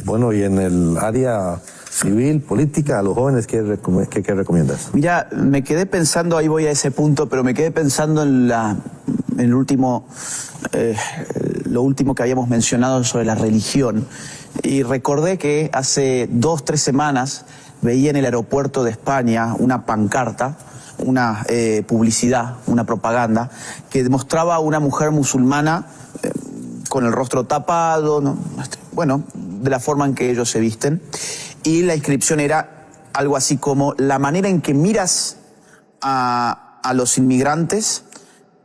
Bueno, y en el área civil, política, a los jóvenes, ¿qué recomiendas? Mira, me quedé pensando, ahí voy a ese punto, pero me quedé pensando en lo último que habíamos mencionado sobre la religión. Y recordé que hace 2-3 semanas veía en el aeropuerto de España una pancarta, una publicidad, una propaganda, que demostraba a una mujer musulmana con el rostro tapado, ¿no? Bueno, de la forma en que ellos se visten. Y la inscripción era algo así como: la manera en que miras a los inmigrantes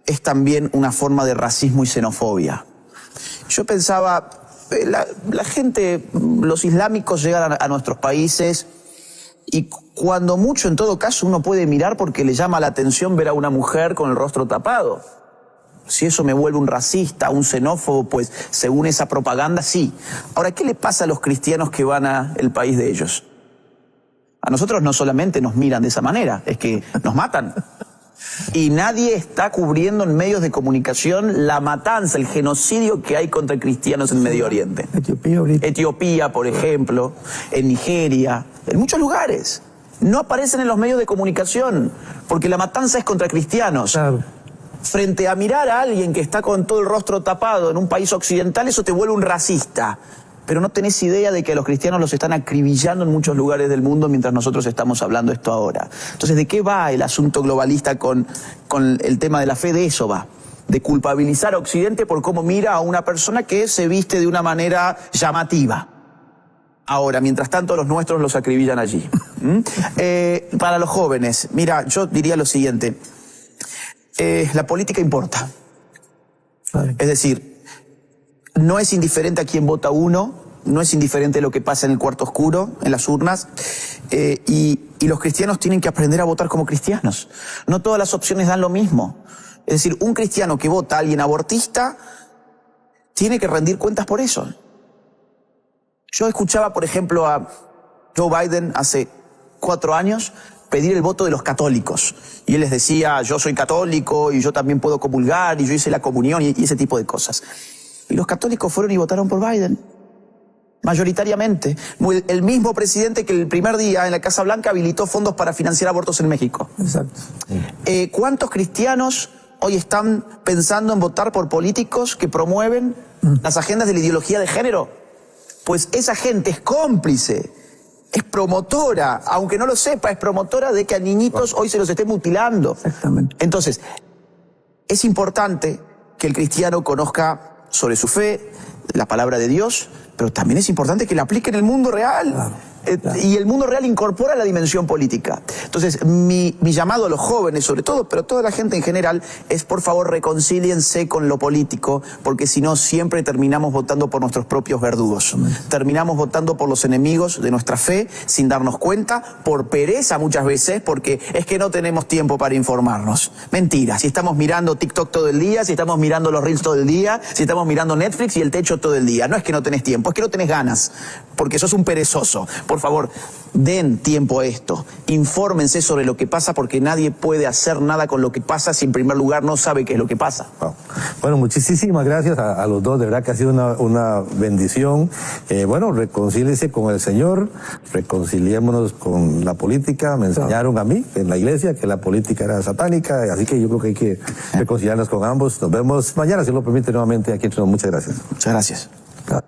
es también una forma de racismo y xenofobia. Yo pensaba, la gente, los islámicos llegan a nuestros países y cuando mucho, en todo caso, uno puede mirar porque le llama la atención ver a una mujer con el rostro tapado. Si eso me vuelve un racista, un xenófobo, pues según esa propaganda, sí. Ahora, ¿qué le pasa a los cristianos que van al país de ellos? A nosotros no solamente nos miran de esa manera, es que nos matan. Y nadie está cubriendo en medios de comunicación la matanza, el genocidio que hay contra cristianos en Medio Oriente. Etiopía, por ejemplo, en Nigeria, en muchos lugares. No aparecen en los medios de comunicación, porque la matanza es contra cristianos. Claro. Frente a mirar a alguien que está con todo el rostro tapado en un país occidental, eso te vuelve un racista. Pero no tenés idea de que a los cristianos los están acribillando en muchos lugares del mundo mientras nosotros estamos hablando esto ahora. Entonces, ¿de qué va el asunto globalista con el tema de la fe? De eso va. De culpabilizar a Occidente por cómo mira a una persona que se viste de una manera llamativa. Ahora, mientras tanto, los nuestros los acribillan allí. Para los jóvenes, mira, yo diría lo siguiente. La política importa. Es decir, no es indiferente a quién vota uno, no es indiferente lo que pasa en el cuarto oscuro, en las urnas, y los cristianos tienen que aprender a votar como cristianos. No todas las opciones dan lo mismo. Es decir, un cristiano que vota a alguien abortista tiene que rendir cuentas por eso. Yo escuchaba, por ejemplo, a Joe Biden hace 4 años pedir el voto de los católicos. Y él les decía, yo soy católico y yo también puedo comulgar y yo hice la comunión y ese tipo de cosas. Y los católicos fueron y votaron por Biden. Mayoritariamente. El mismo presidente que el primer día en la Casa Blanca habilitó fondos para financiar abortos en México. Exacto. ¿Cuántos cristianos hoy están pensando en votar por políticos que promueven las agendas de la ideología de género? Pues esa gente es cómplice, es promotora, aunque no lo sepa, es promotora de que a niñitos hoy se los esté mutilando. Exactamente. Entonces, es importante que el cristiano conozca sobre su fe, la palabra de Dios, pero también es importante que la aplique en el mundo real. Claro. Y el mundo real incorpora la dimensión política. Entonces, mi llamado a los jóvenes, sobre todo, pero toda la gente en general, es por favor reconcíliense con lo político, porque si no siempre terminamos votando por nuestros propios verdugos. Terminamos votando por los enemigos de nuestra fe sin darnos cuenta, por pereza muchas veces, porque es que no tenemos tiempo para informarnos. Mentira, si estamos mirando TikTok todo el día, si estamos mirando los Reels todo el día, si estamos mirando Netflix y el techo todo el día. No es que no tenés tiempo, es que no tenés ganas, porque sos un perezoso. Por favor, den tiempo a esto, infórmense sobre lo que pasa, porque nadie puede hacer nada con lo que pasa si en primer lugar no sabe qué es lo que pasa. Wow. Bueno, muchísimas gracias a los dos, de verdad que ha sido una bendición. Bueno, reconcíliense con el Señor, reconciliémonos con la política. Me enseñaron a mí en la iglesia que la política era satánica, así que yo creo que hay que reconciliarnos con ambos. Nos vemos mañana, si lo permite, nuevamente aquí entre nosotros. Muchas gracias. Muchas gracias.